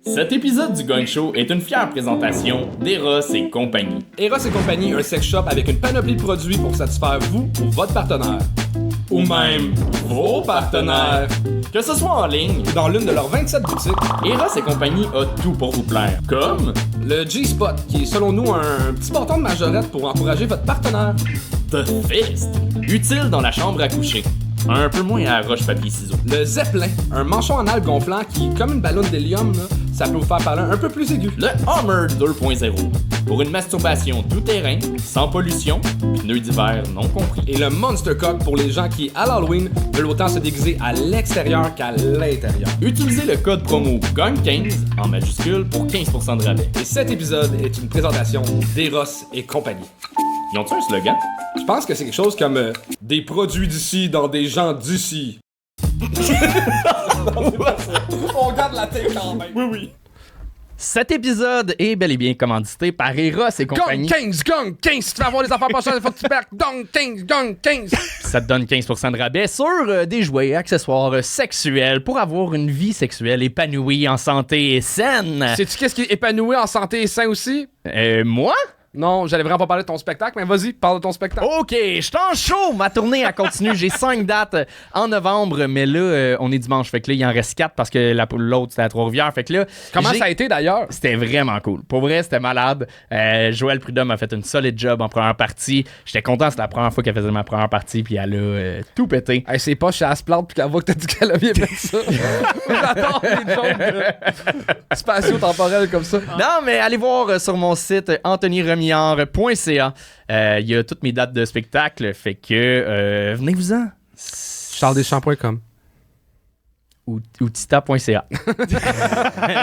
Cet épisode du Gang Show est une fière présentation d'Eros et compagnie. Eros et compagnie, un sex shop avec une panoplie de produits pour satisfaire vous ou votre partenaire. Ou même vos partenaires. Que ce soit en ligne, Dans l'une de leurs 27 boutiques, Eros et compagnie a tout pour vous plaire. Comme le G-Spot, qui est selon nous un petit bâton de majorette pour encourager votre partenaire. The Fist, utile dans la chambre à coucher. Un peu moins à roche-papier-ciseaux. Le Zeppelin, un manchon anal gonflant qui, comme une ballonne d'hélium, là, ça peut vous faire parler un peu plus aigu. Le Hummer 2.0, pour une masturbation tout-terrain, sans pollution, pneus d'hiver non compris. Et le Monster Cock pour les gens qui, à l'Halloween, veulent autant se déguiser à l'extérieur qu'à l'intérieur. Utilisez le code promo GANG15 en majuscule pour 15% de rabais. Et cet épisode est une présentation d'Eros et compagnie. Ils ont-tu un slogan? Je pense que c'est quelque chose comme des produits d'ici dans des gens d'ici. On regarde la tête quand même. Oui. Cet épisode est bel et bien commandité par Eros et compagnie. Gang 15, si tu veux avoir des affaires pas chères, il faut que tu perds. Gang 15. Ça te donne 15% de rabais sur des jouets, accessoires sexuels pour avoir une vie sexuelle épanouie, en santé et saine. Sais-tu qu'est-ce qui est épanoui en santé et sain aussi? Moi? Non, j'allais vraiment pas parler de ton spectacle, mais vas-y, parle de ton spectacle. OK, je suis en show! Ma tournée, elle continue. J'ai 5 dates en novembre, mais là, on est dimanche. Fait que là, il en reste 4 parce que l'autre, c'était à Trois-Rivières. Fait que là... Comment ça a été, d'ailleurs? C'était vraiment cool. Pour vrai, c'était malade. Joël Prudhomme a fait une solide job en première partie. J'étais content, c'était la première fois qu'elle faisait ma première partie, puis elle a tout pété. Hey, c'est pas chez Asplante puis qu'elle voit que t'as dit qu'elle a bien fait ça. J'adore les jokes spatio-temporels comme ça. Non, mais allez voir sur mon site anthonyremillard.ca. Il y a toutes mes dates de spectacle. Fait que venez-vous-en. charlesdeschamps.com Ou tita.ca.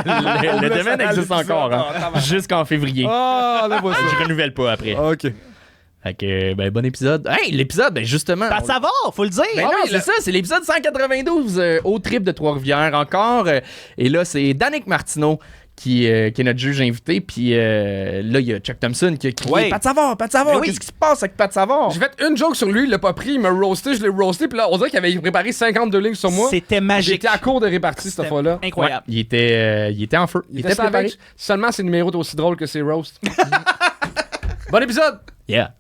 le domaine existe encore, hein, jusqu'en février. Ah, là, voici. Je renouvelle pas après. OK. Fait que, bon épisode. Hey, l'épisode, justement. Pas de savoir, faut le dire. Ben non, c'est ça, c'est l'épisode 192 au trip de Trois-Rivières encore. Et là, c'est Danick Martineau qui est notre juge invité. Puis là, il y a Chuck Thompson qui a crié Ouais. Pat Savard, Ben oui. qu'est-ce qui se passe avec Pat Savard? J'ai fait une joke sur lui, il l'a pas pris, il m'a roasté, je l'ai roasté, puis là, on dirait qu'il avait préparé 52 lignes sur moi. C'était magique. J'étais à court de répartie cette fois-là. Incroyable. Il était en feu. Il était préparé. savage. Seulement, ses numéros étaient aussi drôles que ses roasts. Bon épisode! Yeah.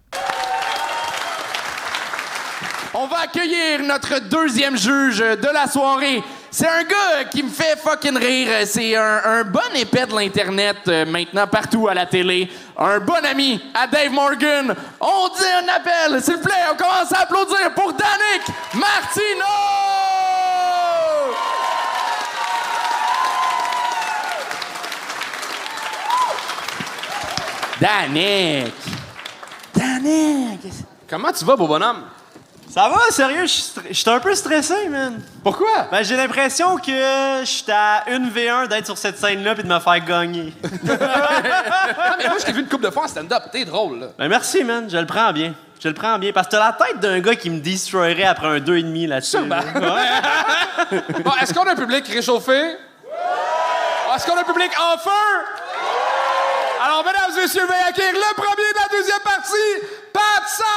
On va accueillir notre deuxième juge de la soirée. C'est un gars qui me fait fucking rire. C'est un bon épais de l'Internet maintenant partout à la télé. Un bon ami à Dave Morgan. On dit un appel, s'il vous plaît. On commence à applaudir pour Danick Martineau! Danick! Comment tu vas, beau bonhomme? Ça va, sérieux? Je suis un peu stressé, man. Pourquoi? Ben, j'ai l'impression que je suis à une V1 d'être sur cette scène-là puis de me faire gagner. Ah, mais moi, je t'ai vu une couple de fois en stand-up. T'es drôle, là. Ben, merci, man. Je le prends bien. Parce que t'as la tête d'un gars qui me destroyerait après un 2,5 là-dessus. Sûrement. Ouais. Bon, est-ce qu'on a un public réchauffé? Est-ce qu'on a un public en feu? Alors, mesdames et messieurs, veuillez accueillir le premier de la deuxième partie, Pat Savard!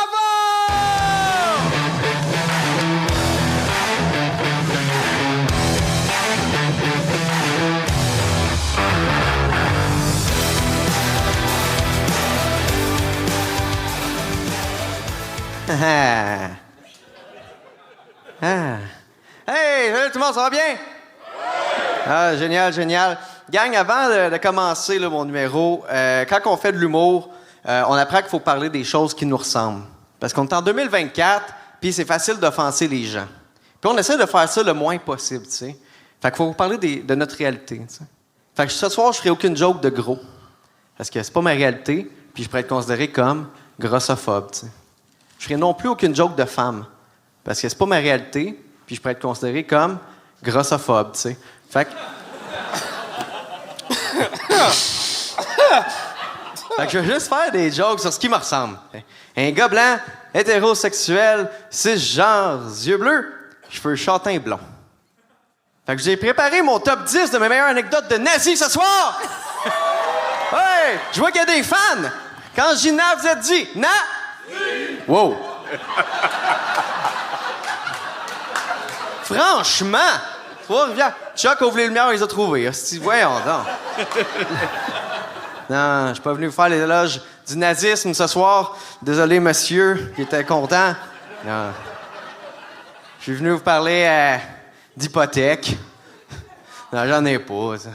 Hey, salut tout le monde, ça va bien? Ah, génial. Gang, avant de commencer là, mon numéro, quand on fait de l'humour, on apprend qu'il faut parler des choses qui nous ressemblent. Parce qu'on est en 2024, puis c'est facile d'offenser les gens. Puis on essaie de faire ça le moins possible, tu sais. Fait qu'il faut parler de notre réalité, tu sais. Fait que ce soir, je ferai aucune joke de gros. Parce que c'est pas ma réalité, puis je pourrais être considéré comme grossophobe, tu sais. Je ferai non plus aucune joke de femme. Parce que c'est pas ma réalité, puis je pourrais être considéré comme grossophobe, tu sais. Fait que... Fait que je vais juste faire des jokes sur ce qui me ressemble. Un gars blanc, hétérosexuel, cisgenre, yeux bleus, cheveux châtains blonds. Fait que j'ai préparé mon top 10 de mes meilleures anecdotes de nazis ce soir! Ouais! Je vois qu'il y a des fans! Quand je dis na, vous êtes dit na? Wow! Franchement, Trois-Rivières. Chuck a ouvert les lumières, on les a trouvés. Hostie, voyons donc. Non, je suis pas venu vous faire les éloges du nazisme ce soir. Désolé, monsieur, qui était content. Non. Je suis venu vous parler d'hypothèque. Non, j'en ai pas. Ça.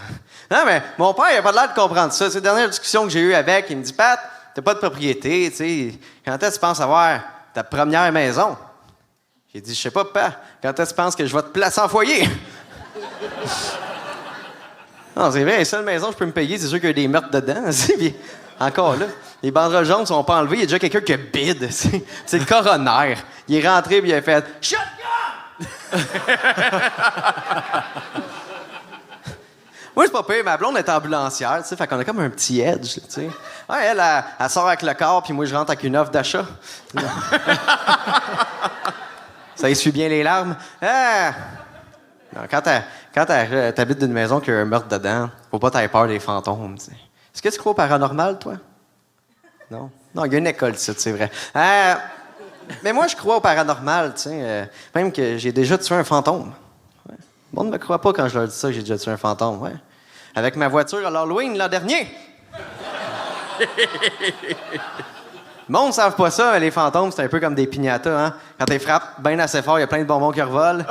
Non, mais mon père, il a pas l'air de comprendre ça. C'est la dernière discussion que j'ai eue avec. Il me dit, Pat, t'as pas de propriété, tu sais. Quand est-ce que tu penses avoir ta première maison? J'ai dit, je sais pas, papa. Quand est-ce que tu penses que je vais te placer en foyer? Non, c'est vrai, la seule maison que je peux me payer, c'est sûr qu'il y a des meurtres dedans. Puis, encore là, les banderoles jaunes sont pas enlevées. Il y a déjà quelqu'un qui bide. C'est le coroner. Il est rentré et il a fait « Shotgun! » Moi, c'est pas pire. Ma blonde est ambulancière, tu sais, fait qu'on a comme un petit edge, tu sais. Ouais, elle sort avec le corps, puis moi, je rentre avec une offre d'achat. Ça essuie bien les larmes. Ah! Non, quand t'habites d'une maison qui a un meurtre dedans, faut pas t'avoir peur des fantômes, tu sais. Est-ce que tu crois au paranormal, toi? Non? Non, il y a une école, ça, c'est vrai. Mais moi, je crois au paranormal, tu sais. Même que j'ai déjà tué un fantôme. Ouais. Le monde ne me croit pas quand je leur dis ça que j'ai déjà tué un fantôme, ouais. Avec ma voiture à l'Halloween l'an dernier. Le monde ne savent pas ça, mais les fantômes, c'est un peu comme des piñatas, hein. Quand tu frappes bien assez fort, il y a plein de bonbons qui revolent.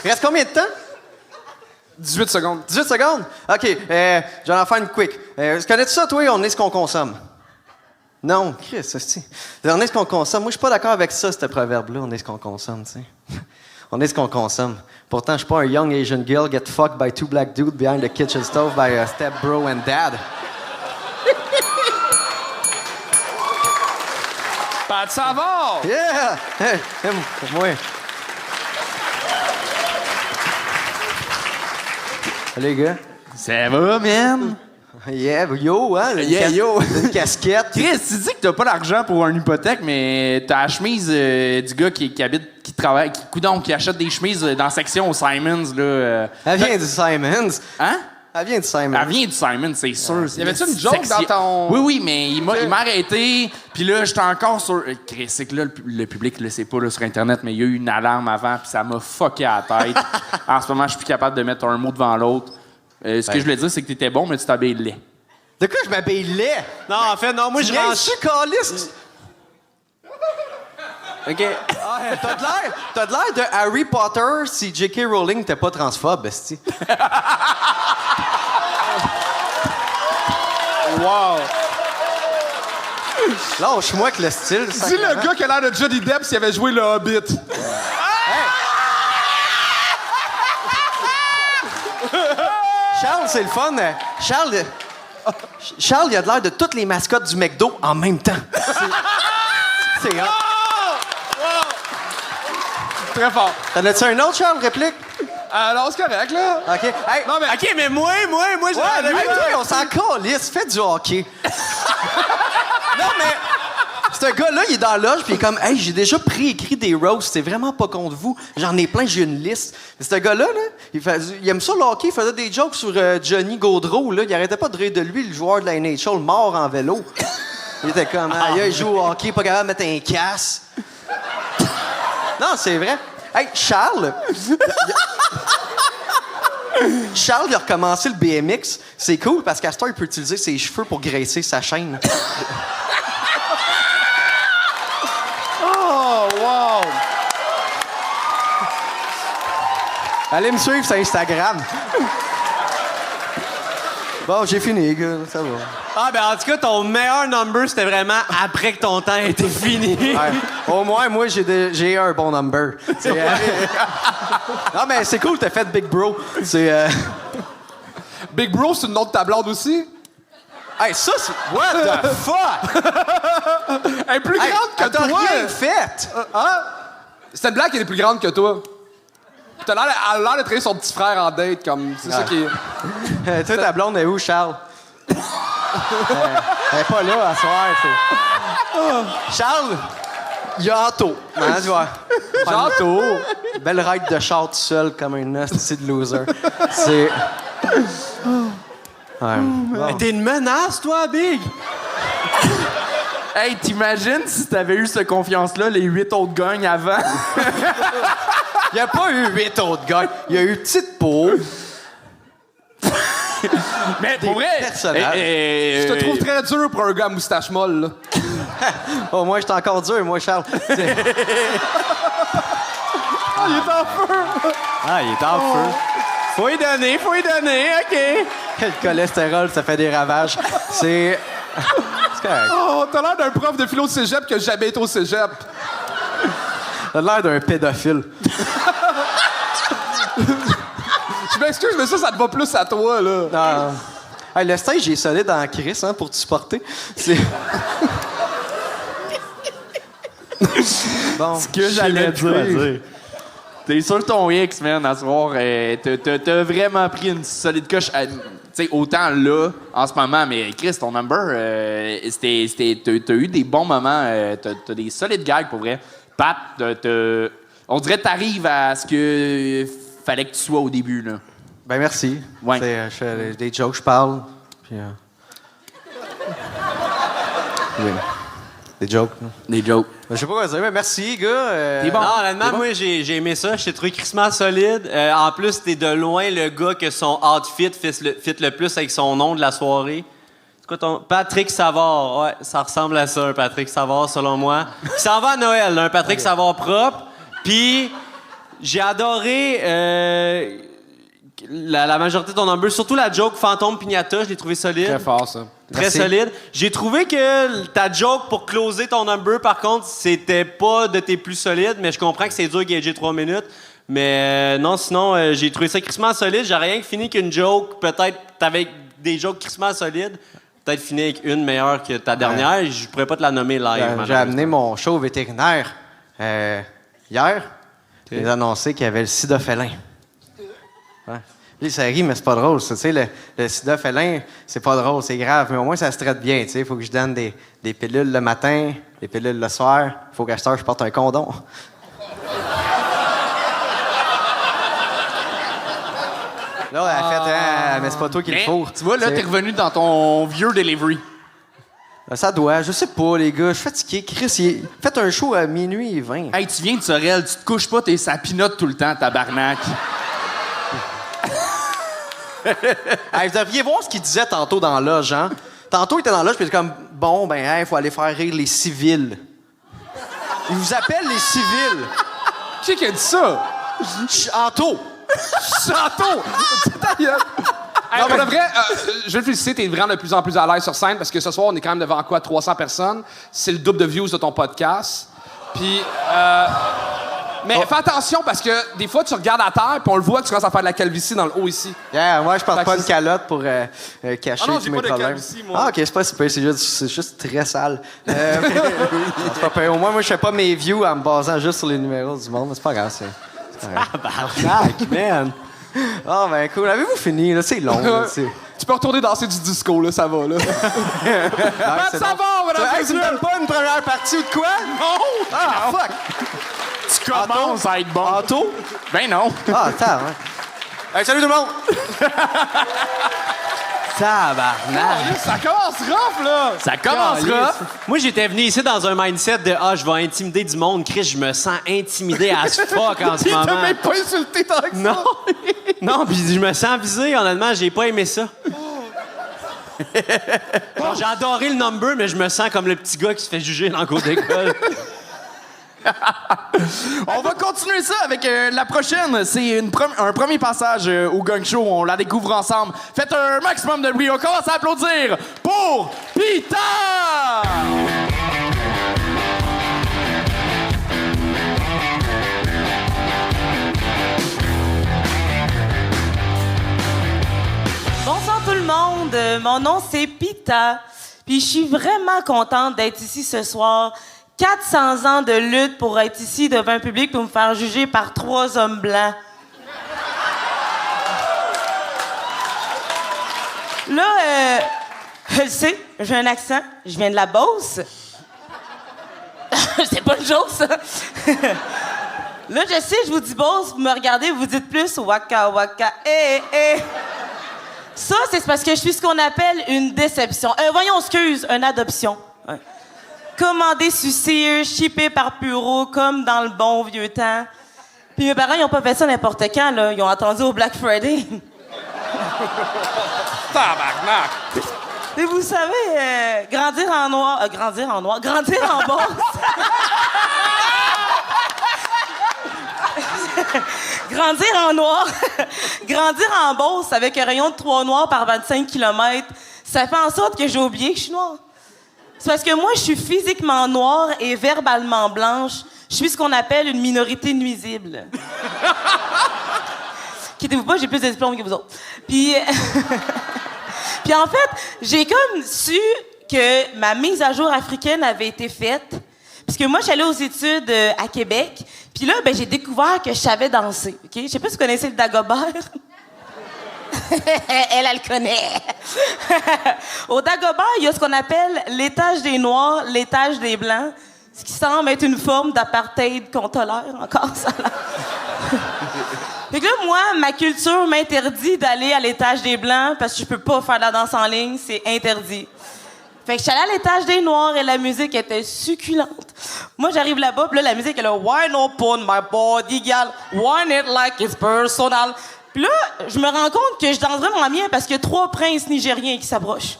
Il reste combien de temps? 18 secondes. 18 secondes? OK. Je vais en faire une quick. Connais-tu ça, toi? On est ce qu'on consomme. Non, Chris, c'est. On est ce qu'on consomme. Moi, je suis pas d'accord avec ça, ce proverbe-là. On est ce qu'on consomme, tu sais. On est ce qu'on consomme. Pourtant, je suis pas un young Asian girl get fucked by two black dudes behind the kitchen stove by a step bro and dad. Pat Savard! Yeah! Hey, moi. Les gars. Ça va, man? Yeah, yo, hein? Yo! Une casquette. Chris, tu dis que t'as pas l'argent pour une hypothèque, mais t'as la chemise du gars qui habite, qui travaille, qui achète des chemises dans la section au Simons, là. Elle vient du Simons. Hein? Elle vient du Simons. Elle vient du Simon, c'est sûr. Y avait-tu une joke dans ton... Oui, mais il m'a arrêté. Puis là, j'étais encore sur... Chris, c'est que là, le public le sait pas là, sur Internet, mais il y a eu une alarme avant, puis ça m'a fucké à la tête. En ce moment, je suis plus capable de mettre un mot devant l'autre. Ce que je voulais dire, c'est que t'étais bon, mais tu t'habilles laid. De quoi je m'habille laid? Non, en fait, non, moi, je range... Je suis caliste. OK. T'as de l'air de Harry Potter si J.K. Rowling n'était pas transphobe, esti. Wow! Lâche-moi avec le style. Dis le gars qui a l'air de Johnny Depp s'il avait joué le Hobbit. Charles, c'est le fun. Charles, il a de l'air de toutes les mascottes du McDo en même temps. C'est hot. Très fort. T'en as-tu un autre, Charles, réplique? Alors, c'est correct, là. OK. Hey, Non, mais... OK, mais moi, je... ouais, lui, toi, on s'en calisse. Fais du hockey. Non, mais... Ce gars-là, il est dans la loge, puis il est comme, hey, j'ai déjà préécrit des roasts, c'est vraiment pas contre vous. J'en ai plein, j'ai une liste. Mais ce gars-là, là, il aime ça le hockey, il faisait des jokes sur Johnny Gaudreau, là. Il arrêtait pas de rire de lui, le joueur de la NHL mort en vélo. Il était comme, il joue au hockey, pas capable de mettre un casse. Non, c'est vrai. Hey, Charles. Charles, il a recommencé le BMX. C'est cool parce qu'à ce temps, il peut utiliser ses cheveux pour graisser sa chaîne. Oh, wow! Allez me suivre sur Instagram. Bon, j'ai fini, gars. Ça va. Ah, ben en tout cas, ton meilleur number, c'était vraiment après que ton temps était fini. Ouais. Au moins, moi, j'ai un bon number. Non, mais c'est cool, t'as fait Big Bro. Big Bro, c'est une autre tablade aussi? Hey, ça, c'est... What the fuck? Elle est plus grande que t'as toi! rien fait! Hein? Cette blague, elle est plus grande que toi. Elle a l'air de traiter son petit frère en date, comme... C'est ça qui est... Tu sais, ta blonde est où, Charles? Elle est pas là à soir, c'est... Charles, il y a Anto. Hein, tu vois? Anto! Belle ride de char tout seul, comme un hostie de loser. C'est... Ouais. Mais t'es une menace, toi, Big! Hey, t'imagines si t'avais eu cette confiance-là, les 8 autres gangs avant? Il n'y a pas eu 8 autres gars. Il y a eu Petite Peau. Mais pour vrai, personnages. Je te trouve très dur pour un gars à moustache molle, là. Oh, moi, j'étais encore dur, moi, Charles. Il est en feu! Ah, il est en feu. Faut y donner, OK. Le cholestérol, ça fait des ravages. C'est correct. Oh, t'as l'air d'un prof de philo de cégep qui a jamais été au cégep. T'as l'air d'un pédophile. Je m'excuse, mais ça te va plus à toi, là. Non. Hey, le stage, il est solide en crise, hein, pour te supporter. C'est... Bon, Ce que j'allais dire. T'es sur ton X, man, à ce soir. T'as vraiment pris une solide coche. Tu sais, autant là, en ce moment, mais Chris, ton number, t'as eu des bons moments. T'as des solides gags, pour vrai. Pat, on dirait que t'arrives à ce que fallait que tu sois au début, là. ben merci. Ouais. Je fais des jokes, je parle. Puis, oui. Des jokes. là. Des jokes. Je sais pas quoi dire, mais merci, gars. T'es bon. Non, honnêtement, moi, j'ai aimé ça. Je t'ai trouvé crissement solide. En plus, t'es de loin le gars que son outfit fit le plus avec son nom de la soirée. C'est quoi ton... Patrick Savard. Ouais, ça ressemble à ça, un Patrick Savard, selon moi. Qui s'en va à Noël, là, un Patrick Savard propre. Puis, j'ai adoré la majorité de ton number, surtout la joke Fantôme Pignata, je l'ai trouvé solide. Très fort, ça. Très Merci. solide. J'ai trouvé que ta joke pour closer ton number, par contre, c'était pas de tes plus solides, mais je comprends que c'est dur de gager 3 minutes. Mais non, sinon, j'ai trouvé ça crissement solide. J'ai rien que fini qu'une joke. Peut-être t'avais des jokes crissement solides. Peut-être fini avec une meilleure que ta dernière. Je pourrais pas te la nommer live. J'ai amené mon show au vétérinaire hier. J'ai annoncé qu'il y avait le sida félin. Ouais. Lui, ça rit, mais c'est pas drôle. Ça. Tu sais, le sida félin, c'est pas drôle, c'est grave. Mais au moins, ça se traite bien. Il faut que je donne des pilules le matin, des pilules le soir. Il faut qu'à cette heure, je porte un condom. Là, elle a fait, mais c'est pas toi qui le faut. Tu vois, là, t'es revenu dans ton vieux delivery. Ça doit, je sais pas, les gars. Je suis fatigué. Chris, faites un show à minuit et 20. Hey, tu viens de Sorel, tu te couches pas, t'es sapinote tout le temps, tabarnak. Hey, vous devriez voir ce qu'il disait tantôt dans la loge, hein? Tantôt, il était dans la loge, puis il était comme, bon, ben, il faut aller faire rire les civils. Il vous appelle les civils. Qui a dit ça? Anto. Chanto! Hey, pour le vrai, je veux te féliciter, t'es vraiment de plus en plus à l'aise sur scène parce que ce soir, on est quand même devant quoi? 300 personnes. C'est le double de views de ton podcast. Puis, mais fais attention parce que des fois, tu regardes à terre puis on le voit que tu commences à faire de la calvitie dans le haut ici. Yeah, moi, je porte Fait pas que une c'est- calotte pour cacher Ah non, tous j'ai mes pas de problèmes. calvitie, moi. Ah, OK, c'est pas super, c'est juste très sale. C'est pas pire. Au moins, moi, je fais pas mes views en me basant juste sur les numéros du monde, mais c'est pas grave, c'est Tabarnak, man. Ah, ben cool. Avez-vous fini, là? C'est long, là, c'est... Tu peux retourner danser du disco, là, ça va, là. Ah, ça va, madame Hey, tu me donnes pas une première partie ou de quoi? Non! Ah, fuck! Tu commences à être bon. Anto? Ben non. Ah, attends, ouais. Hey, salut tout le monde! Tabarnak. Ça commence rough, là! Ça commencera. Moi, j'étais venu ici dans un mindset de « Ah, je vais intimider du monde. Chris, je me sens intimidé as fuck en ce Il t'a moment. même pas insulté tant que ça! Non. Non, puis je me sens visé. Honnêtement, j'ai pas aimé ça. Bon, j'ai adoré le number, mais je me sens comme le petit gars qui se fait juger dans le cours d'école. On va continuer ça avec la prochaine. C'est un premier passage au Gang Show. On la découvre ensemble. Faites un maximum de bruit. On commence à applaudir pour Pita! Bonsoir tout le monde, mon nom c'est Pita, puis je suis vraiment contente d'être ici ce soir. 400 ans de lutte pour être ici devant un public pour me faire juger par 3 hommes blancs. Là, je le sais, j'ai un accent, je viens de la Beauce. C'est pas une joke, ça. Là, je sais, je vous dis Beauce, vous me regardez, vous dites plus waka waka, Ça, c'est parce que je suis ce qu'on appelle une déception. Voyons, excuse, une adoption. Ouais. commandé sur Sears, shippé par Puro, comme dans le bon vieux temps. Puis mes parents, ils ont pas fait ça n'importe quand, là. Ils ont attendu au Black Friday. Tabarnak! Et vous savez, grandir en Beauce. Grandir en noir. Grandir en Beauce avec un rayon de 3 noirs par 25 km, ça fait en sorte que j'ai oublié que je suis noire. C'est parce que moi, je suis physiquement noire et verbalement blanche. Je suis ce qu'on appelle une minorité nuisible. Quittez-vous pas, j'ai plus de diplômes que vous autres. Puis... Puis en fait, j'ai comme su que ma mise à jour africaine avait été faite. Puisque moi, j'allais aux études à Québec. Puis là, ben, j'ai découvert que je savais danser. OK? Je sais pas si vous connaissez le Dagobert. elle le connaît. Au Dagobert, il y a ce qu'on appelle l'étage des Noirs, l'étage des Blancs. Ce qui semble être une forme d'apartheid qu'on tolère encore, ça. Fait que là, moi, ma culture m'interdit d'aller à l'étage des Blancs parce que je peux pas faire de la danse en ligne, c'est interdit. Fait que je suis allée à l'étage des Noirs et la musique était succulente. Moi, j'arrive là-bas, puis là, la musique est là, wine upon my body, gal, wine it like it's personal. Puis là, je me rends compte que je danse vraiment bien parce qu'il y a 3 princes nigériens qui s'approchent.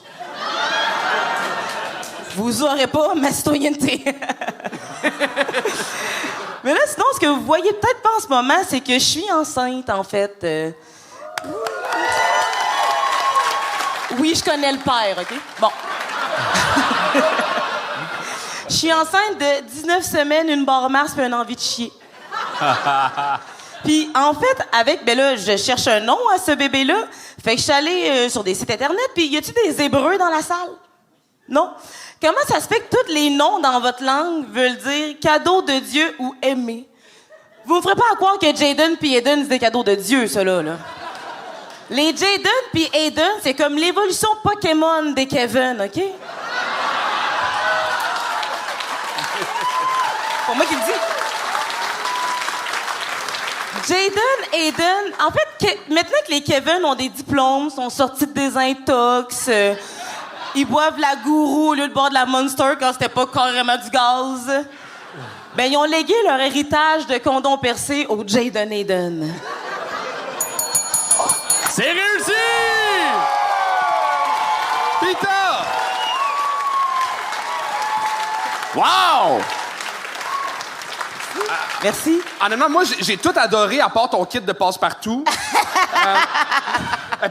Vous aurez pas ma citoyenneté. Mais là, sinon, ce que vous voyez peut-être pas en ce moment, c'est que je suis enceinte, en fait. Oui, je connais le père, OK? Bon. Je suis enceinte de 19 semaines, une barre Mars puis une envie de chier. Puis, en fait, ben là, je cherche un nom à ce bébé-là. Fait que je suis allée sur des sites Internet, puis y a-tu des Hébreux dans la salle? Non? Comment ça se fait que tous les noms dans votre langue veulent dire cadeau de Dieu ou aimé? Vous me ferez pas croire que Jaden puis Aiden, c'est des cadeaux de Dieu, ceux-là, là. Les Jaden puis Aiden, c'est comme l'évolution Pokémon des Kevin, OK? Pour moi qui le dis. Jaden, Aiden, en fait, maintenant que les Kevin ont des diplômes, sont sortis de des intox, ils boivent la gourou au lieu de boire de la Monster quand c'était pas carrément du gaz. Ben, ils ont légué leur héritage de condom percé au Jaden Aiden. C'est réussi! Pita! Wow! Merci. Honnêtement, moi, j'ai tout adoré à part ton kit de passe-partout.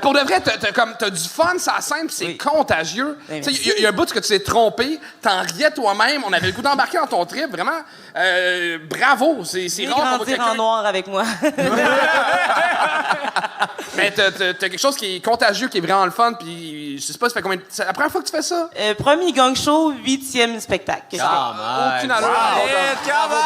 Pour de vrai, t'as du fun sur la scène, pis c'est Oui. contagieux. Oui, Tu sais, il y a un bout que tu t'es trompé, t'en riais toi-même, on avait le goût d'embarquer dans ton trip, vraiment. Bravo, c'est Viens rare qu'on voit grandir quelqu'un... en noir avec moi. Mais t'as quelque chose qui est contagieux, qui est vraiment le fun, puis je sais pas, ça fait combien... C'est la première fois que tu fais ça? Premier gang show, 8e spectacle. que je fais. Aucune allure. Bravo, bravo.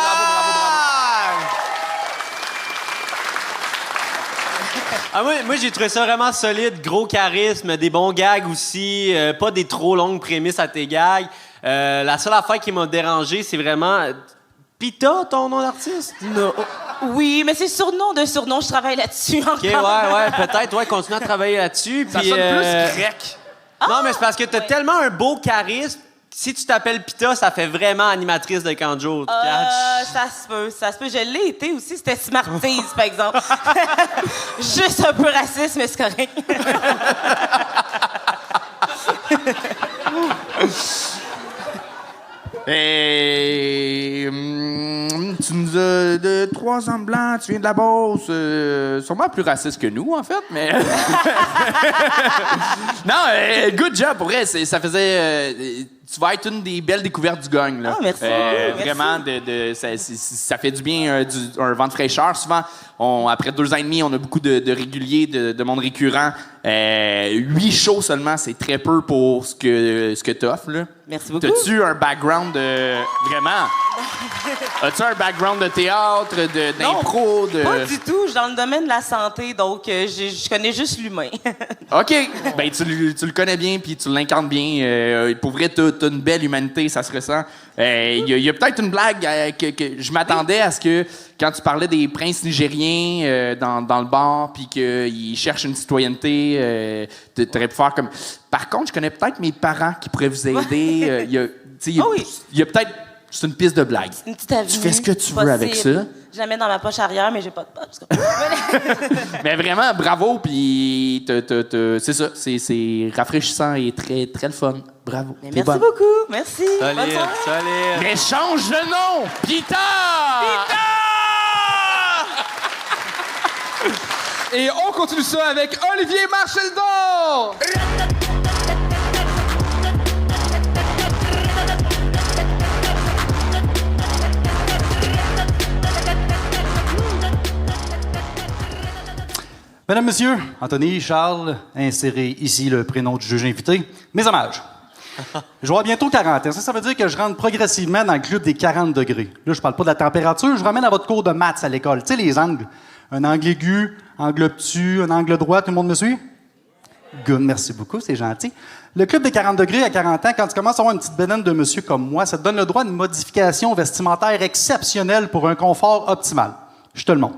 Ah, moi, j'ai trouvé ça vraiment solide. Gros charisme, des bons gags aussi. Pas des trop longues prémices à tes gags. La seule affaire qui m'a dérangé, c'est vraiment... Pita, ton nom d'artiste? Non. Oui, mais c'est surnom de surnom, je travaille là-dessus encore. OK, ouais, peut-être, ouais, continue à travailler là-dessus. Ça puis, sonne plus grec. Non, mais c'est parce que t'as tellement un beau charisme. Si tu t'appelles Pita, ça fait vraiment animatrice de camp de jour. Tu catches? Ça se peut. Je l'ai été aussi, c'était Smarties, par exemple. Juste un peu raciste, mais c'est correct. Et tu nous as de 3 ans blancs, tu viens de la Beauce, sûrement plus raciste que nous, en fait, mais... Non, good job, pour vrai, ça faisait... tu vas être une des belles découvertes du gang, là. Ah, merci beaucoup, Vraiment, ça fait du bien, un vent de fraîcheur. Souvent, après 2 ans et demi, on a beaucoup de réguliers, de monde récurrent. 8 shows seulement, c'est très peu pour ce que tu offres, là. Merci beaucoup. T'as-tu un background de... Vraiment? As-tu un background de théâtre, d'impro, de... Pas du tout, je suis dans le domaine de la santé, donc je connais juste l'humain. OK. Ben, tu le connais bien, puis tu l'incarnes bien. Pour vrai, t'as une belle humanité, ça se ressent. Il y a peut-être une blague que je m'attendais à ce que, quand tu parlais des princes nigériens dans le bar, puis qu'ils cherchent une citoyenneté, t'aurais pu faire comme... Par contre, je connais peut-être mes parents qui pourraient vous aider. sais, oui. il y a peut-être... C'est une piste de blague. Une petite avenue. Tu fais ce que tu veux avec ça. Je la mets dans ma poche arrière, mais j'ai pas de poche. Mais vraiment, bravo, puis c'est ça, c'est rafraîchissant et très, très le fun. Bravo. Mais T'es merci bonne. beaucoup. Merci. Bonne Solide, soirée. solide. Mais change de nom! Pita! Et on continue ça avec Olivier Marcheldon! Mesdames, Messieurs, Anthony, Charles, insérez ici le prénom du juge invité. Mes hommages. Je vais avoir bientôt 40 ans. Ça veut dire que je rentre progressivement dans le club des 40 degrés. Là, je parle pas de la température, je vous ramène à votre cours de maths à l'école. Tu sais, les angles. Un angle aigu, angle obtus, un angle droit. Tout le monde me suit? Good, merci beaucoup, c'est gentil. Le club des 40 degrés à 40 ans, quand tu commences à avoir une petite bédaine de monsieur comme moi, ça te donne le droit à une modification vestimentaire exceptionnelle pour un confort optimal. Je te le montre.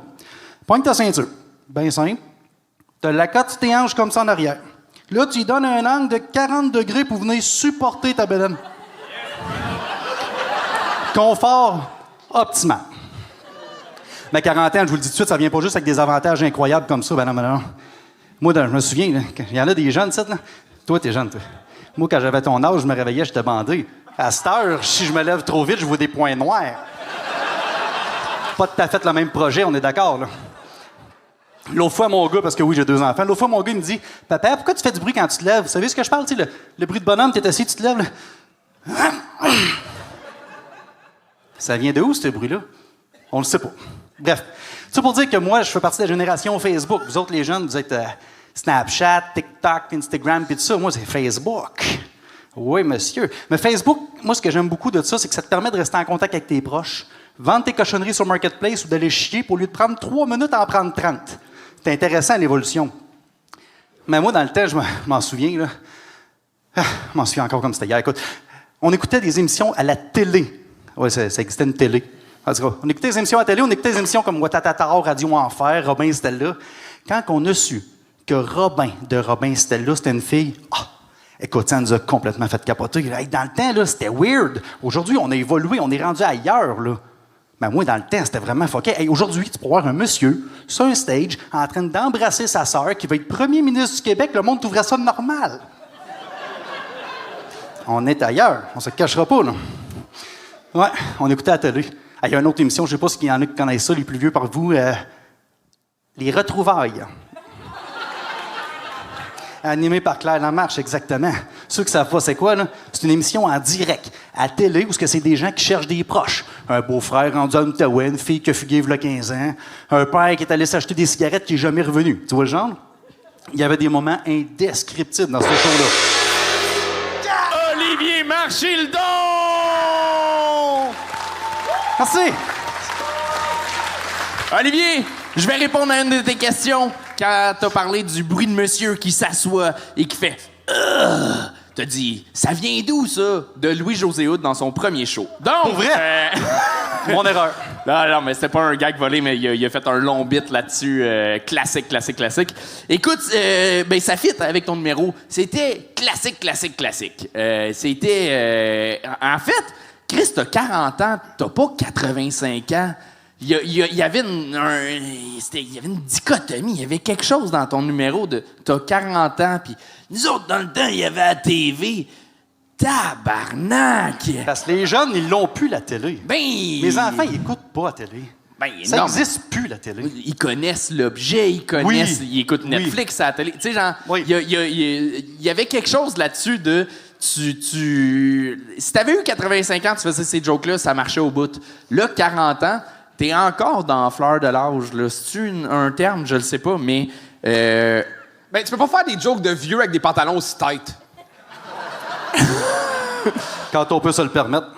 Pointe ta ceinture. Bien simple. Tu la cote sur tes hanches comme ça en arrière. Là, tu lui donnes un angle de 40 degrés pour venir supporter ta bédaine. Confort optimal. Mais 40 ans, je vous le dis tout de suite, ça vient pas juste avec des avantages incroyables comme ça. Ben non. Moi, je me souviens, il y en a des jeunes, ça, là. Toi, t'es jeune, toi. Moi, quand j'avais ton âge, je me réveillais, j'étais bandé. À cette heure, si je me lève trop vite, je vois des points noirs. Pas tout à fait le même projet, on est d'accord, là. L'autre fois, mon gars, parce que oui, j'ai 2 enfants, l'autre fois, mon gars, il me dit « Papa, pourquoi tu fais du bruit quand tu te lèves? Vous savez ce que je parle, tu sais, le bruit de bonhomme, t'es assis, tu te lèves, là. Ça vient de où, ce bruit-là? On le sait pas. Bref, ça pour dire que moi, je fais partie de la génération Facebook. Vous autres, les jeunes, vous êtes Snapchat, TikTok, Instagram, puis tout ça. Moi, c'est Facebook. Oui, monsieur. Mais Facebook, moi, ce que j'aime beaucoup de ça, c'est que ça te permet de rester en contact avec tes proches, vendre tes cochonneries sur Marketplace ou d'aller chier pour lui de prendre 3 minutes à en prendre 30. C'est intéressant, l'évolution. Mais moi, dans le temps, je m'en souviens, là. Je m'en souviens encore comme c'était hier. Écoute, on écoutait des émissions à la télé. Oui, ça existait une télé. En tout cas, on écoutait des émissions à la télé, on écoutait des émissions comme Ouattatata, Radio Enfer, Robin Stella. Quand on a su que Robin de Robin Stella, c'était une fille, écoute, ça nous a complètement fait capoter. Hey, dans le temps, là, c'était weird. Aujourd'hui, on a évolué, on est rendu ailleurs, là. Mais moi, dans le temps, c'était vraiment fucké. Hey, aujourd'hui, tu peux voir un monsieur sur un stage en train d'embrasser sa sœur qui va être premier ministre du Québec. Le monde trouverait ça normal. On est ailleurs. On se cachera pas, là. Ouais, on écoutait à la télé. Il y a une autre émission, je ne sais pas s'il y en a qui connaissent ça, les plus vieux par vous. Les Retrouvailles. Animé par Claire Lamarche, exactement. Ceux qui savent pas c'est quoi, là, c'est une émission en direct, à la télé, où c'est des gens qui cherchent des proches. Un beau-frère rendu à Outaouais, une fille qui a fugué il y a 15 ans, un père qui est allé s'acheter des cigarettes qui n'est jamais revenu. Tu vois le genre? Il y avait des moments indescriptibles dans ce show-là. Olivier Marcheldon! Merci! Olivier, je vais répondre à une de tes questions. Quand t'as parlé du bruit de monsieur qui s'assoit et qui fait t'as dit, ça vient d'où, ça? De Louis-José Hood dans son premier show. Donc, Pour vrai? Mon erreur. Non, mais c'était pas un gag volé, mais il a fait un long bit là-dessus. Classique. Écoute, ça fit avec ton numéro. C'était classique. En fait, Chris, t'as 40 ans, t'as pas 85 ans. Il y avait une dichotomie, il y avait quelque chose dans ton numéro de t'as 40 ans, puis nous autres, dans le temps, il y avait la TV. Tabarnak! Parce que les jeunes, ils l'ont plus, la télé. Ben... Les enfants, ils écoutent pas la télé. Ben, Ça non, n'existe plus, la télé. ils connaissent l'objet, ils connaissent... Oui. Ils écoutent Netflix à la télé. Tu sais, genre, Oui. il y avait quelque chose là-dessus de... Si t'avais eu 85 ans, tu faisais ces jokes-là, ça marchait au bout. Là, 40 ans, t'es encore dans la fleur de l'âge. Là. C'est-tu un terme? Je le sais pas, mais... Ben, tu peux pas faire des jokes de vieux avec des pantalons aussi tight. Quand on peut se le permettre.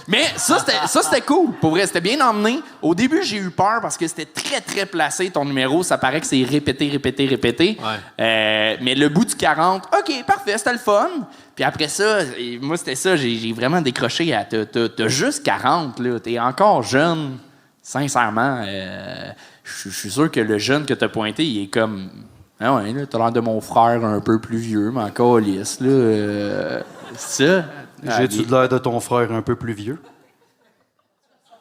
Mais ça, c'était cool. Pour vrai, c'était bien emmené. Au début, j'ai eu peur parce que c'était très, très placé, ton numéro. Ça paraît que c'est répété. Ouais. Mais le bout du 40, OK, parfait, c'était le fun. Puis après ça, moi, c'était ça. J'ai vraiment décroché à... T'as juste 40, là. T'es encore jeune. Sincèrement, je suis sûr que le jeune que t'as pointé, il est comme... Ah ouais, là, t'as l'air de mon frère un peu plus vieux, mais encore lisse, là. Ça... J'ai-tu de l'air de ton frère un peu plus vieux?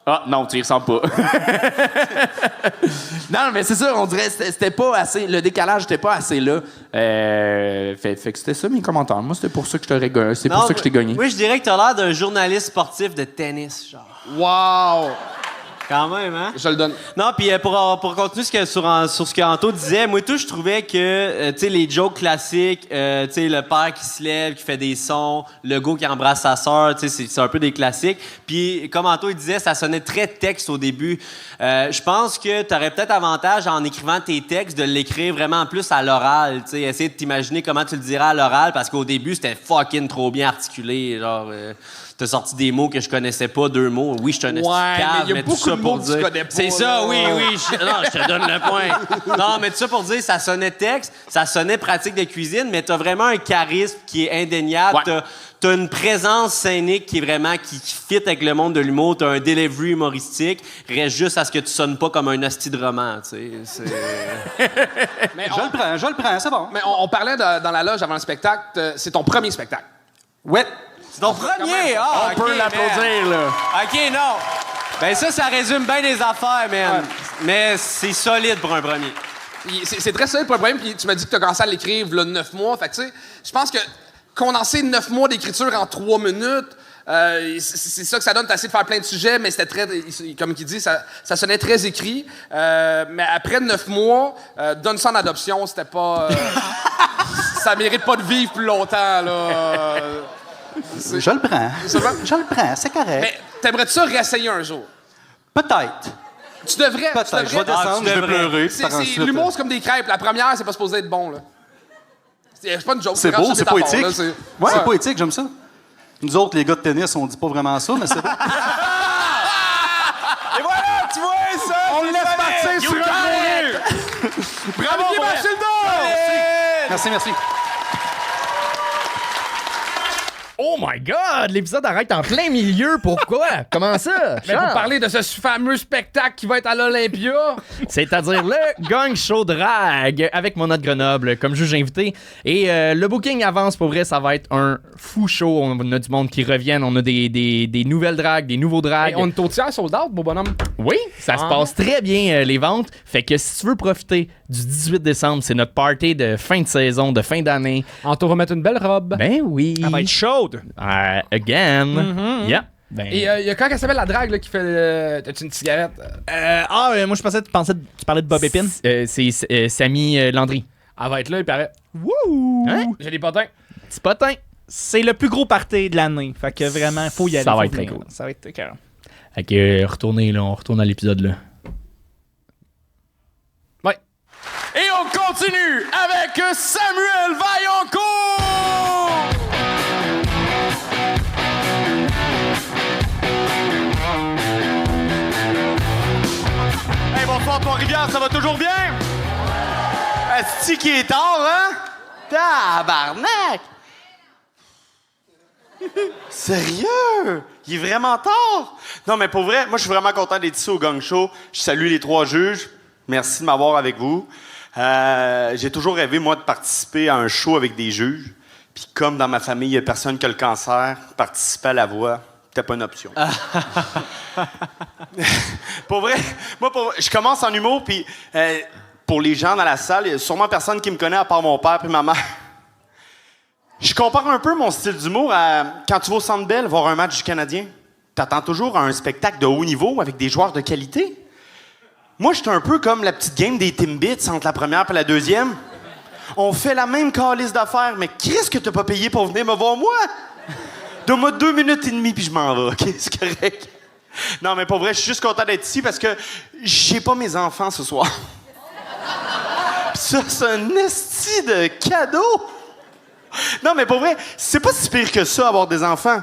Ah, non, tu y ressembles pas. Non, mais c'est ça, on dirait que c'était pas assez... Le décalage était pas assez là. Fait que c'était ça mes commentaires. Moi, c'était pour ça que je t'aurais gagné. C'est pour ça que je t'ai gagné. Moi, je dirais que t'as l'air d'un journaliste sportif de tennis, genre. Wow! Quand même, hein? Je le donne. Non, puis pour continuer sur ce qu'Anto disait, moi, tout, je trouvais que, tu sais, les jokes classiques, tu sais, le père qui se lève, qui fait des sons, le gars qui embrasse sa sœur, tu sais, c'est un peu des classiques. Puis, comme Anto, il disait, ça sonnait très texte au début. Je pense que t'aurais peut-être avantage en écrivant tes textes de l'écrire vraiment plus à l'oral, tu sais, essayer de t'imaginer comment tu le diras à l'oral, parce qu'au début, c'était fucking trop bien articulé, genre... T'as sorti des mots que je connaissais pas, 2 mots. Oui, je te connais mais il y a beaucoup de mots que tu connais pas. C'est ça, là. oui. Non, je te donne le point. Non, mais tout ça pour dire, ça sonnait texte, ça sonnait pratique de cuisine, mais t'as vraiment un charisme qui est indéniable. Ouais. T'as une présence scénique qui est vraiment qui fit avec le monde de l'humour. T'as un delivery humoristique. Reste juste à ce que tu sonnes pas comme un hostie de roman, tu sais. Mais Je le prends, c'est bon. Mais on parlait dans la loge avant le spectacle. C'est ton premier spectacle. Ouais. C'est ton premier! Ah, On peut l'applaudir, là. OK, non. Ben ça résume bien les affaires, man. Ouais. Mais c'est solide pour un premier. C'est très solide pour le problème. Puis tu m'as dit que tu as commencé à l'écrire là 9 mois. Fait que tu sais, je pense que condenser 9 mois d'écriture en 3 minutes, c'est ça que ça donne. T'as essayé de faire plein de sujets, mais c'était très... Comme il dit, ça sonnait très écrit. Mais après 9 mois, donne ça en adoption, c'était pas... ça mérite pas de vivre plus longtemps, là. Je le prends. C'est vrai? Je le prends, c'est correct. Mais t'aimerais-tu ça réessayer un jour? Peut-être. Tu devrais. Peut-être. Je vais descendre, tu je vais devrais. pleurer. puis par ensuite, L'humour, c'est comme des crêpes. La première, c'est pas supposé être bon, là. C'est pas une joke. C'est beau, vraiment c'est juste une poétique. métaphore, là, Ouais, c'est poétique, j'aime ça. Nous autres, les gars de tennis, on dit pas vraiment ça, mais c'est beau. Et voilà, tu vois ça! On le laisse partir sur un mourir. Bravo, Merci, merci. Oh my God! L'épisode arrête en plein milieu. Pourquoi? Comment ça? Mais pour parler de ce fameux spectacle qui va être à l'Olympia. C'est-à-dire le Gang Show Drag avec mon autre Grenoble comme juge invité. Et le booking avance pour vrai, ça va être un fou show. On a du monde qui reviennent, on a des nouvelles drags, des nouveaux drags. On est au tiers sold out, beau bonhomme. Oui, ça se passe très bien les ventes. Fait que si tu veux profiter du 18 décembre, c'est notre party de fin de saison, de fin d'année. On te remettre une belle robe. Ben oui. Elle va être chaude. Again. Yeah. Ben... Et il y a quand elle s'appelle la drague là, qui fait. T'as-tu une cigarette? Moi, je pensais que tu parlais de Bob Épine. C'est Samy Landry. Elle va être là, il paraît. Wouh! Hein? J'ai des potins. Petit potin. C'est le plus gros party de l'année. Fait que vraiment, faut y aller. Ça va faut être très venir. cool. Ça va être carré. Fait que on retourne à l'épisode là. Ouais. Et on continue avec Samuel Vaillancourt! Hey, bonsoir Trois-Rivières, ça va toujours bien? Asti qui est tard, hein? Tabarnak! Sérieux? Il est vraiment tard? Non, mais pour vrai, moi, je suis vraiment content d'être ici au Gang Show. Je salue les 3 juges. Merci de m'avoir avec vous. J'ai toujours rêvé, moi, de participer à un show avec des juges. Puis comme dans ma famille, il n'y a personne qui a le cancer, participer à La Voix, c'était pas une option. Pour vrai, je commence en humour, puis pour les gens dans la salle, il y a sûrement personne qui me connaît à part mon père et ma mère. Je compare un peu mon style d'humour à quand tu vas au Centre Bell voir un match du Canadien. T'attends toujours à un spectacle de haut niveau avec des joueurs de qualité. Moi, j'étais un peu comme la petite game des Timbits entre la première et la deuxième. On fait la même calice d'affaires, mais qu'est-ce que t'as pas payé pour venir me voir, moi? Donne-moi 2 minutes et demie, puis je m'en vais, OK? C'est correct. Non, mais pour vrai, je suis juste content d'être ici parce que j'ai pas mes enfants ce soir. Pis ça, c'est un esti de cadeau! Non, mais pour vrai, c'est pas si pire que ça, avoir des enfants.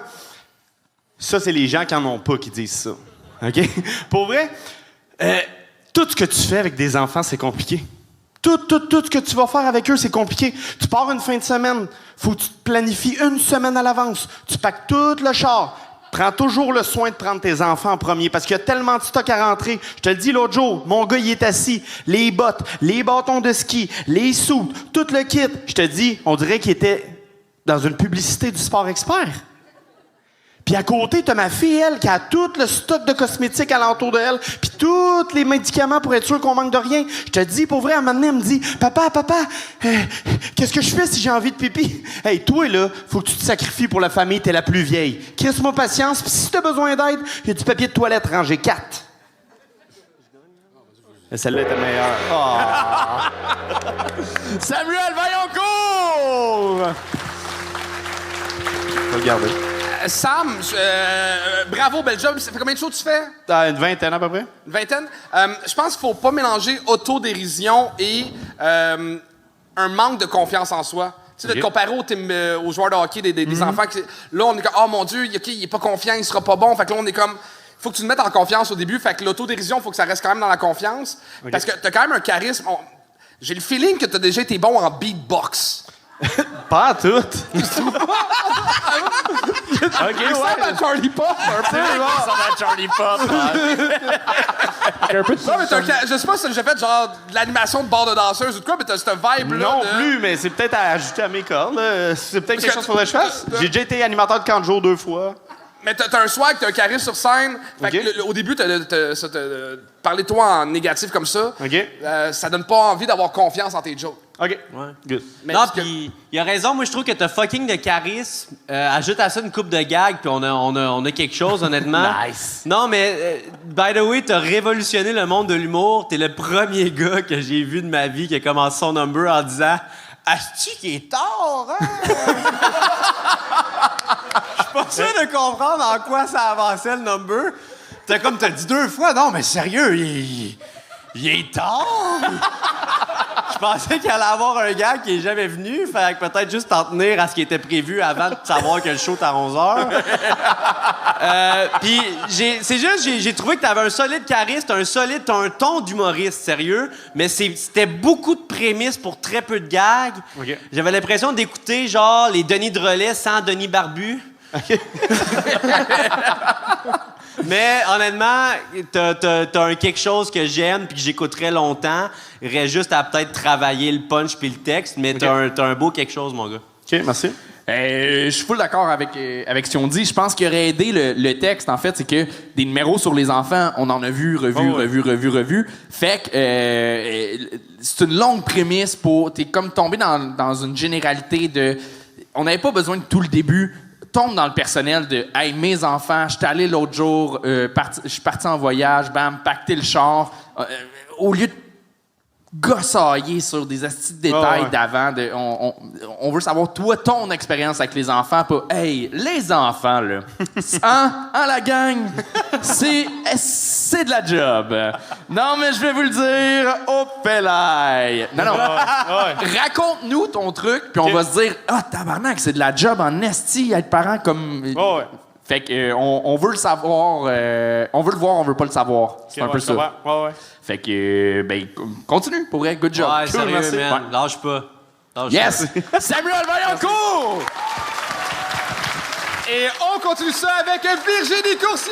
Ça, c'est les gens qui en ont pas qui disent ça. OK? Pour vrai, tout ce que tu fais avec des enfants, c'est compliqué. Tout ce que tu vas faire avec eux, c'est compliqué. Tu pars une fin de semaine, faut que tu te planifies 1 semaine à l'avance. Tu packs tout le char. Prends toujours le soin de prendre tes enfants en premier parce qu'il y a tellement de stock à rentrer. Je te le dis l'autre jour, mon gars, il est assis. Les bottes, les bâtons de ski, les sous, tout le kit. Je te dis, on dirait qu'il était dans une publicité du Sport Expert. Puis à côté, t'as ma fille, elle, qui a tout le stock de cosmétiques alentour d'elle, puis tous les médicaments pour être sûr qu'on manque de rien. Je te dis, pour vrai, à un moment donné, elle me dit, papa, qu'est-ce que je fais si j'ai envie de pipi? Hey, toi, là, faut que tu te sacrifies pour la famille, t'es la plus vieille. Crisse-moi patience, puis si t'as besoin d'aide, il y a du papier de toilette rangé 4. Celle-là était meilleure. Oh. Samuel Vaillancourt! Je vais le garder. Sam, bravo, bel job. Ça fait combien de shows tu fais? Une vingtaine à peu près. Une vingtaine? Je pense qu'il faut pas mélanger autodérision et un manque de confiance en soi. Tu sais, de te comparer aux joueurs de hockey des enfants. Là, on est comme, oh mon Dieu, il est pas confiant, il sera pas bon. Fait que là, on est comme, faut que tu te mettes en confiance au début. Fait que l'autodérision, faut que ça reste quand même dans la confiance. Parce que t'as quand même un charisme. J'ai le feeling que t'as déjà été bon en beatbox. Pas à tout. OK, ouais. Ça à Charlie Pop, un peu. Ça va Charlie Pop. Un peu de ça. Je sais pas si j'ai fait genre de l'animation de bord de danseuse ou de quoi, mais t'as cette vibe-là. Non plus, mais c'est peut-être à ajouter à mes cordes. Là. C'est peut-être quelque chose qu'il faudrait que je fasse. J'ai déjà été animateur de camp de jour 2 fois. Mais t'as un swag, t'as un charisme sur scène. Fait que au début, t'as parlé de toi en négatif comme ça. Ça donne pas envie d'avoir confiance en tes jokes. OK. Ouais. Good. Mais non, puis il a raison. Moi, je trouve que t'as fucking de charisme. Ajoute à ça une coupe de gags, puis on a quelque chose, honnêtement. Nice. Non, mais by the way, t'as révolutionné le monde de l'humour. T'es le premier gars que j'ai vu de ma vie qui a commencé son number en disant « Asti qui est tard, hein? » Je suis pas sûr de comprendre en quoi ça avançait le number. T'as dit 2 fois. Non, mais sérieux, il est tard. Je pensais qu'il allait avoir un gars qui est jamais venu. Fait que peut-être juste t'en tenir à ce qui était prévu avant de savoir que le show est à 11h. Puis j'ai trouvé que t'avais un solide charisme, t'as un ton d'humoriste, sérieux. Mais c'était beaucoup de prémices pour très peu de gags. Okay. J'avais l'impression d'écouter genre les Denis Drolet sans Denis Barbu. Okay. Mais honnêtement, t'as quelque chose que j'aime puis que j'écouterai longtemps. Il reste juste à peut-être travailler le punch puis le texte, mais t'as un beau quelque chose, mon gars. OK, merci. Je suis full d'accord avec ce qu'on dit. Je pense qu'il aurait aidé le texte, en fait, c'est que des numéros sur les enfants, on en a vu, revu. Fait que c'est une longue prémisse pour... T'es comme tombé dans une généralité de... On n'avait pas besoin de tout le début. Tombe dans le personnel de « Hey, mes enfants, je suis allé l'autre jour, je suis parti en voyage, bam, pacter le char. » Au lieu de gossailler sur des astis de détails d'avant, on veut savoir, toi, ton expérience avec les enfants, pas « Hey, les enfants, là, hein, la gang, c'est de la job. Non, mais je vais vous le dire, au pelaille. » Non. Raconte-nous ton truc, puis on va se dire « Ah, tabarnak, c'est de la job en esti, être parent comme... Fait que on veut le savoir, on veut le voir, on veut pas le savoir. C'est un peu ça. Fait que continue, pour vrai, good job. Ouais, cool, sérieux, merci. Man. Lâche pas. Yes! Samuel Vaillancourt! Et on continue ça avec Virginie Courcier!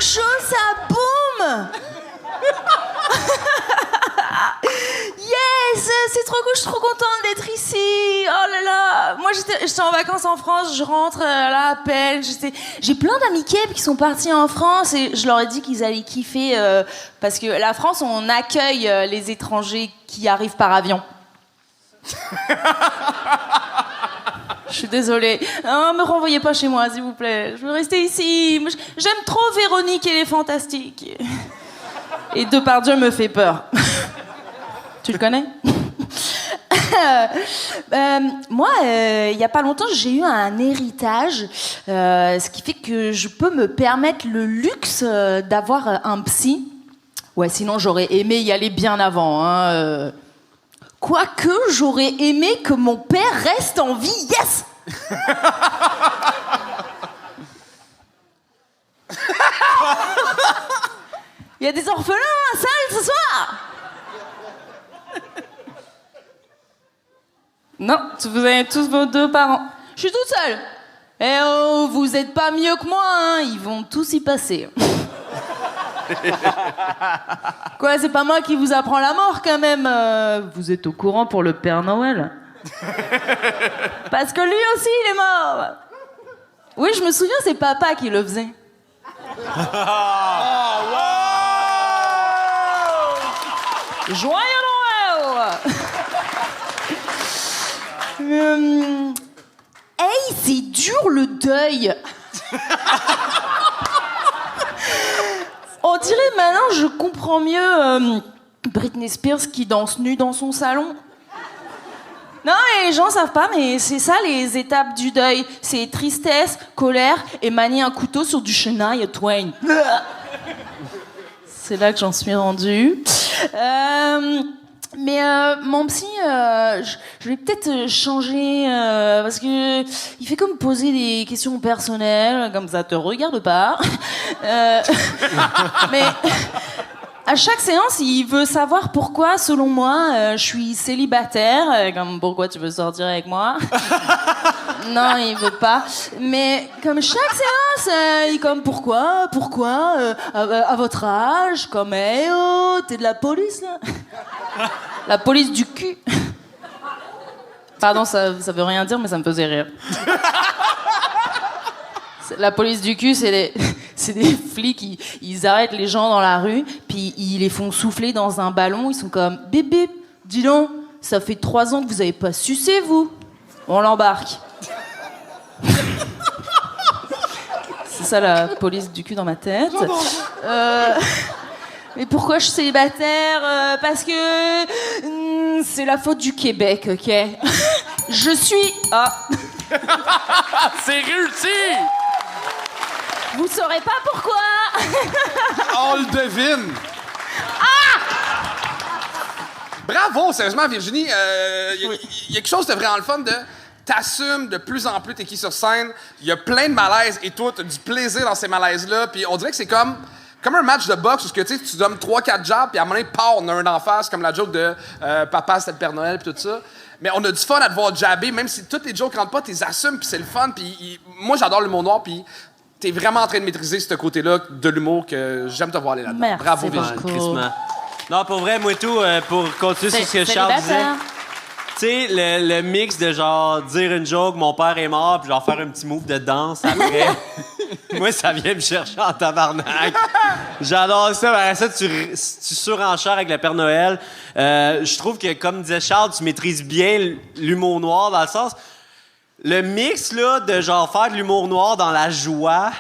Show, ça boum! Yes! C'est trop cool, je suis trop contente d'être ici! Oh là là! Moi, j'étais en vacances en France, je rentre là à peine. J'ai plein d'amis Keb qui sont partis en France et je leur ai dit qu'ils allaient kiffer parce que la France, on accueille les étrangers qui arrivent par avion. Je suis désolée. Oh, me renvoyez pas chez moi, s'il vous plaît. Je veux rester ici. J'aime trop Véronique et les Fantastiques. Et Depardieu me fait peur. Tu le connais? Moi, il y a pas longtemps, j'ai eu un héritage, ce qui fait que je peux me permettre le luxe d'avoir un psy. Ouais, sinon j'aurais aimé y aller bien avant, hein. Quoique, j'aurais aimé que mon père reste en vie. Yes! Il y a des orphelins à la salle ce soir? Non, vous avez tous vos 2 parents. Je suis toute seule. Eh oh, vous êtes pas mieux que moi, hein. Ils vont tous y passer. Quoi, c'est pas moi qui vous apprends la mort, quand même. Vous êtes au courant pour le Père Noël? Parce que lui aussi, il est mort. Oui, je me souviens, c'est papa qui le faisait. Joyeux Noël. Hey, c'est dur le deuil. On dirait maintenant, je comprends mieux Britney Spears qui danse nue dans son salon. Non, et les gens savent pas, mais c'est ça les étapes du deuil. C'est tristesse, colère et manier un couteau sur du Shania Twain. C'est là que j'en suis rendue. Mais mon psy, je vais peut-être changer parce que il fait comme poser des questions personnelles, comme ça te regarde pas. Mais à chaque séance, il veut savoir pourquoi, selon moi, je suis célibataire. Comme pourquoi tu veux sortir avec moi? Non, il veut pas. Mais comme chaque séance, il est comme pourquoi, à votre âge, comme hey oh, t'es de la police là. La police du cul. Pardon, ça veut rien dire, mais ça me faisait rire. La police du cul, c'est des flics, ils arrêtent les gens dans la rue, puis ils les font souffler dans un ballon. Ils sont comme « Bip, bip, dis donc, ça fait 3 ans que vous avez pas sucé, vous ?» On l'embarque. C'est ça la police du cul dans ma tête. Mais pourquoi je suis célibataire? Parce que c'est la faute du Québec, ok? Je suis... Ah. C'est réussi! Vous saurez pas pourquoi. On le devine. Ah! Bravo, sérieusement, Virginie. Il y a quelque chose de vraiment le fun de... T'assumes de plus en plus t'es qui sur scène. Il y a plein de malaises et toi, t'as du plaisir dans ces malaises-là. Puis on dirait que c'est comme un match de boxe où tu donnes 3-4 jabs, puis à un moment donné, on a un en face, comme la joke de Papa, c'était le Père Noël, puis tout ça. Mais on a du fun à te voir jabber, même si toutes les jokes rentrent pas, t'es assumes, puis c'est le fun. Puis moi, j'adore l'humour noir, puis t'es vraiment en train de maîtriser ce côté-là de l'humour que j'aime te voir aller là-dedans. Merci Bravo, beaucoup. Virginie. Non, pour vrai, moi tout, pour continuer sur ce que Charles disait. Tu sais, le mix de genre dire une joke, mon père est mort, puis genre faire un petit move de danse après. Moi, ça vient me chercher en tabarnak. J'adore ça. Après ça, tu surenchères avec le Père Noël. Je trouve que, comme disait Charles, tu maîtrises bien l'humour noir dans le sens... Le mix, là, de genre faire de l'humour noir dans la joie,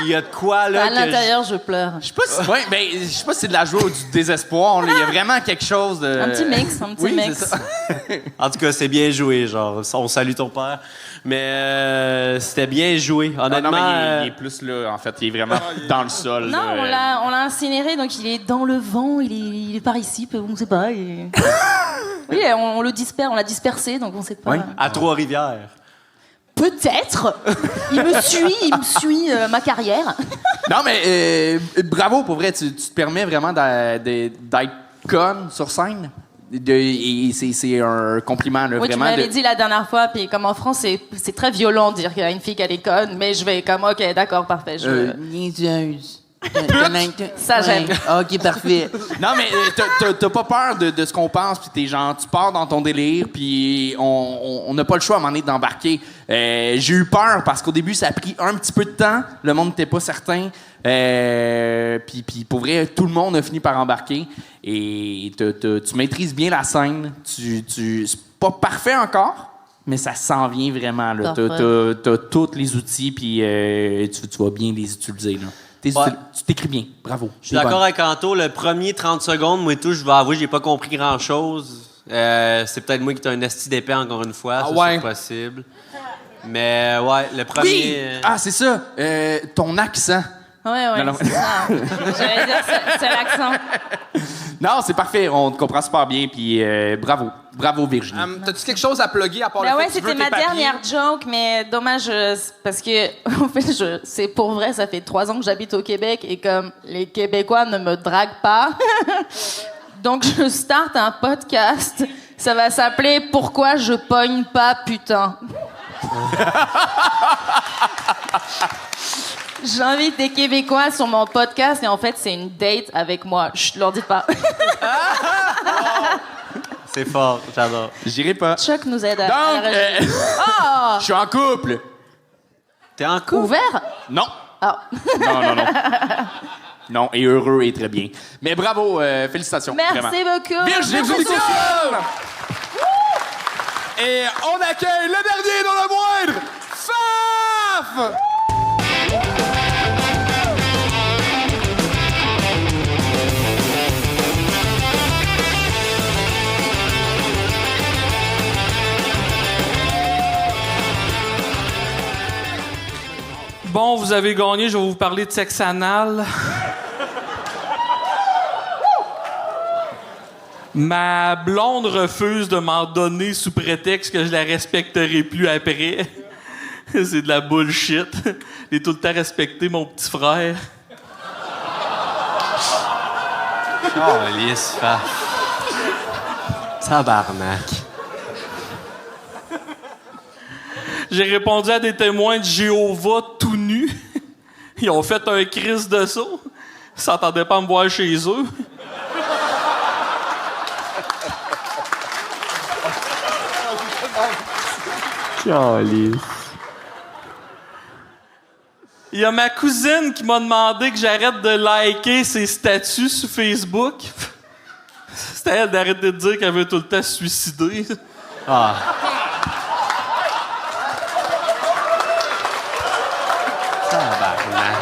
il y a de quoi, là... À l'intérieur, je pleure. Je sais pas si c'est de la joie ou du désespoir. Il y a vraiment quelque chose de... Un petit mix, un petit oui, mix. C'est ça. En tout cas, c'est bien joué, genre. On salue ton père. Mais c'était bien joué, honnêtement. Ah non, mais il est plus là, en fait. Il est vraiment dans le sol. Non, là. on l'a incinéré, donc il est dans le vent, il est par ici, on sait pas. Oui, on l'a dispersé, donc on sait pas. Oui. À Trois-Rivières. Peut-être. Il me suit ma carrière. Non, mais bravo, pour vrai. Tu te permets vraiment d'être conne sur scène. Et c'est un compliment, là, Oui, vraiment. tu m'avais dit la dernière fois, puis comme en France, c'est très violent de dire qu'il y a une fille qu'elle est conne, mais je vais comme, OK, d'accord, parfait. Niaiseuse. Ça, j'aime. OK, parfait. Non, mais t'as pas peur de ce qu'on pense, puis t'es genre, tu pars dans ton délire, puis on n'a pas le choix à un moment donné d'embarquer. J'ai eu peur parce qu'au début, ça a pris un petit peu de temps. Le monde n'était pas certain. Puis pour vrai, tout le monde a fini par embarquer. Et tu maîtrises bien la scène. C'est pas parfait encore, mais ça s'en vient vraiment. T'as tous les outils, puis tu vas bien les utiliser. Là. Tu t'écris bien. Bravo. Je suis d'accord avec Anto. Le premier 30 secondes, moi et tout, je vais avouer, j'ai pas compris grand-chose. C'est peut-être moi qui t'ai un esti d'épée, encore une fois. ouais. C'est possible. Mais ouais, le premier... Oui! Ah, c'est ça. Ton accent. Ouais, Non. c'est ça. J'allais dire, c'est l'accent. Non, c'est parfait. On te comprend super bien, puis bravo. Bravo, Virginie. T'as-tu quelque chose à plugger à part Ben le ouais, fait que tu veux c'était tes ma papiers? dernière joke, mais dommage parce que en fait, c'est pour vrai, ça fait 3 ans que j'habite au Québec et comme les Québécois ne me draguent pas, donc je starte un podcast. Ça va s'appeler Pourquoi je pogne pas putain. J'invite des Québécois sur mon podcast et en fait, c'est une date avec moi. Chut, leur dites pas. C'est fort, j'adore. J'irai pas. Chuck nous aide à Donc, réagir. Oh! je suis en couple. T'es en couple? Ouvert? Non. Ah. Non. Non, et heureux et très bien. Mais bravo, félicitations. Merci vraiment. beaucoup. Virginie Caution! Et on accueille le dernier, non le moindre, Faf! Bon, vous avez gagné, je vais vous parler de sexe anal. Ma blonde refuse de m'en donner sous prétexte que je la respecterai plus après. C'est de la bullshit. J'ai tout le temps respecté mon petit frère. Oh, lisse, Faf. Tabarnak. J'ai répondu à des témoins de Jéhovah tout nus. Ils ont fait un crise de saut. Ils s'entendaient pas me voir chez eux. Il y a ma cousine qui m'a demandé que j'arrête de liker ses statuts sur Facebook. C'était à elle d'arrêter de dire qu'elle veut tout le temps se suicider. Ah. Tabarnak.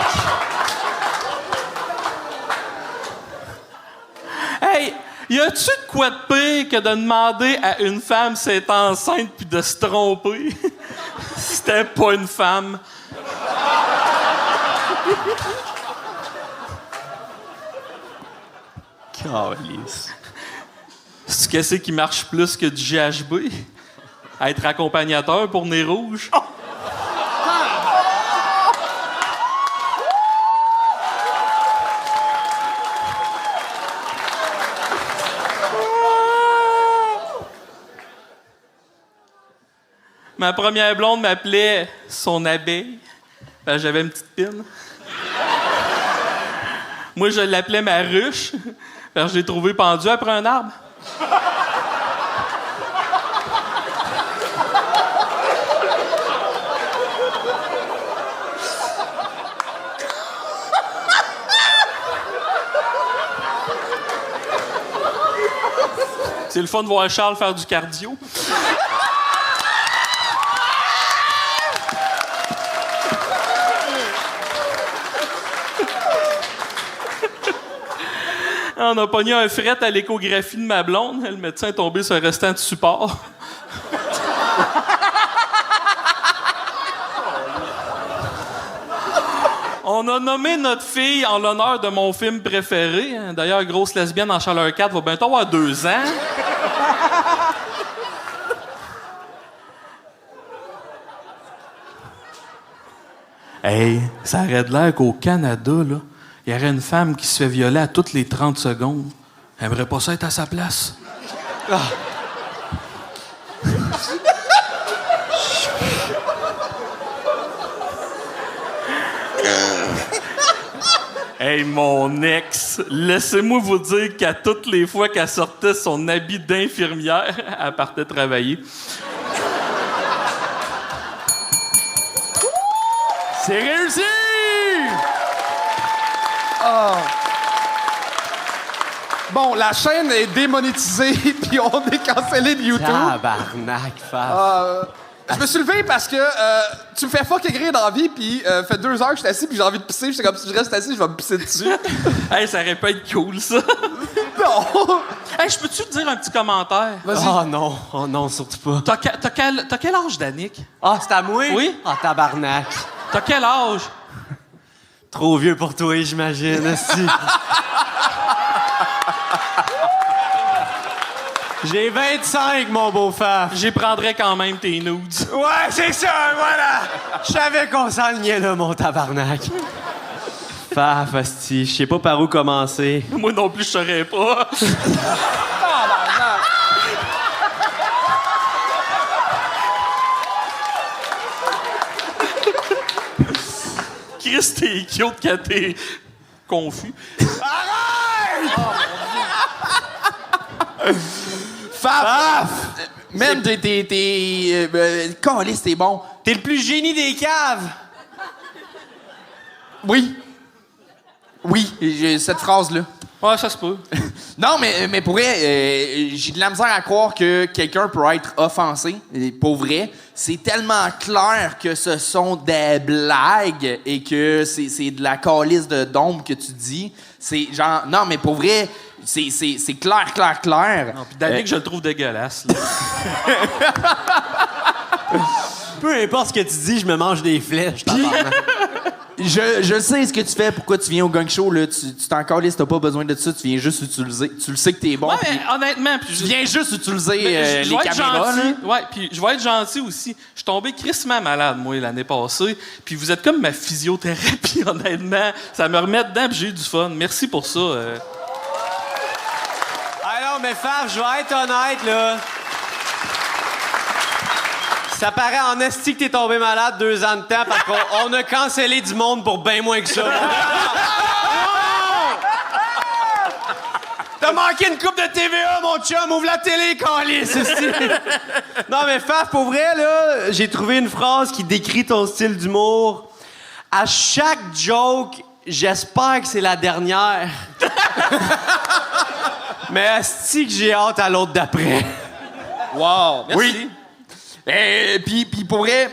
Hey, y a-tu de quoi de pire que de demander à une femme si elle est enceinte puis de se tromper? C'était pas une femme. Calice. C'est qu'est-ce qui marche plus que du GHB? Être accompagnateur pour Nez Rouge? Ma première blonde m'appelait son abeille. J'avais une petite pine. Moi, je l'appelais ma ruche. Je l'ai trouvée pendue après un arbre. C'est le fun de voir Charles faire du cardio. On a pogné un fret à l'échographie de ma blonde. Le médecin est tombé sur un restant de support. On a nommé notre fille en l'honneur de mon film préféré. D'ailleurs, Grosse lesbienne en chaleur 4 va bientôt avoir 2 ans. Hey, ça aurait de l'air qu'au Canada, là, il y aurait une femme qui se fait violer à toutes les 30 secondes. Elle aimerait pas ça être à sa place. Ah. Hey, mon ex, laissez-moi vous dire qu'à toutes les fois qu'elle sortait son habit d'infirmière, elle partait travailler. C'est réussi! Oh. Bon, la chaîne est démonétisée, puis on est cancellé de YouTube. Tabarnak, Faf. Je me suis levé parce que tu me fais fucking rire dans la vie, puis fait 2 heures que je suis assis, puis j'ai envie de pisser. J'étais comme, si je reste assis, je vais me pisser dessus. Hey, ça aurait pu être cool, ça. Non! Hey, je peux-tu te dire un petit commentaire? Vas-y. Oh non, surtout pas. T'as quel âge, Danick? Ah, c'est à moi? Oui. Ah, tabarnak. T'as quel âge? Trop vieux pour toi, j'imagine, aussi. J'ai 25, mon beau Faf. J'y prendrais quand même tes nudes. Ouais, c'est ça, voilà. Je savais qu'on s'enlignait là, mon tabarnak. Faf, asti, je sais pas par où commencer. Moi non plus, je saurais pas. t'es cute quand t'es confus. Faf! Man, câlisse, t'es bon. T'es le plus génie des caves! Oui. Oui, cette phrase-là. Ouais, ça se peut. Non, mais pour vrai, j'ai de la misère à croire que quelqu'un peut être offensé. Et pour vrai, c'est tellement clair que ce sont des blagues et que c'est de la calice de d'ombre que tu dis. C'est genre... Non, mais pour vrai, c'est clair. Non, puis Danick, je le trouve dégueulasse. Là. Peu importe ce que tu dis, je me mange des flèches. Je sais ce que tu fais, pourquoi tu viens au gang show, là. Tu t'en calisses, t'as pas besoin de ça, tu viens juste utiliser. Tu le sais que t'es bon. Ouais, mais honnêtement... Tu viens juste utiliser je les vais être caméras, gentil. là. Ouais, puis je vais être gentil aussi. Je suis tombé crissement malade, moi, l'année passée. Puis vous êtes comme ma physiothérapie, honnêtement. Ça me remet dedans, puis j'ai eu du fun. Merci pour ça. Ah non, mais Faf, je vais être honnête, là. Ça paraît en esti que t'es tombé malade 2 ans de temps parce qu'on a cancellé du monde pour bien moins que ça. T'as manqué une coupe de TVA, mon chum! Ouvre la télé, câlisse, esti. Non, mais Faf, pour vrai, là, j'ai trouvé une phrase qui décrit ton style d'humour. À chaque joke, j'espère que c'est la dernière. Mais esti que j'ai hâte à l'autre d'après. Wow! Merci. Oui! Puis pour vrai,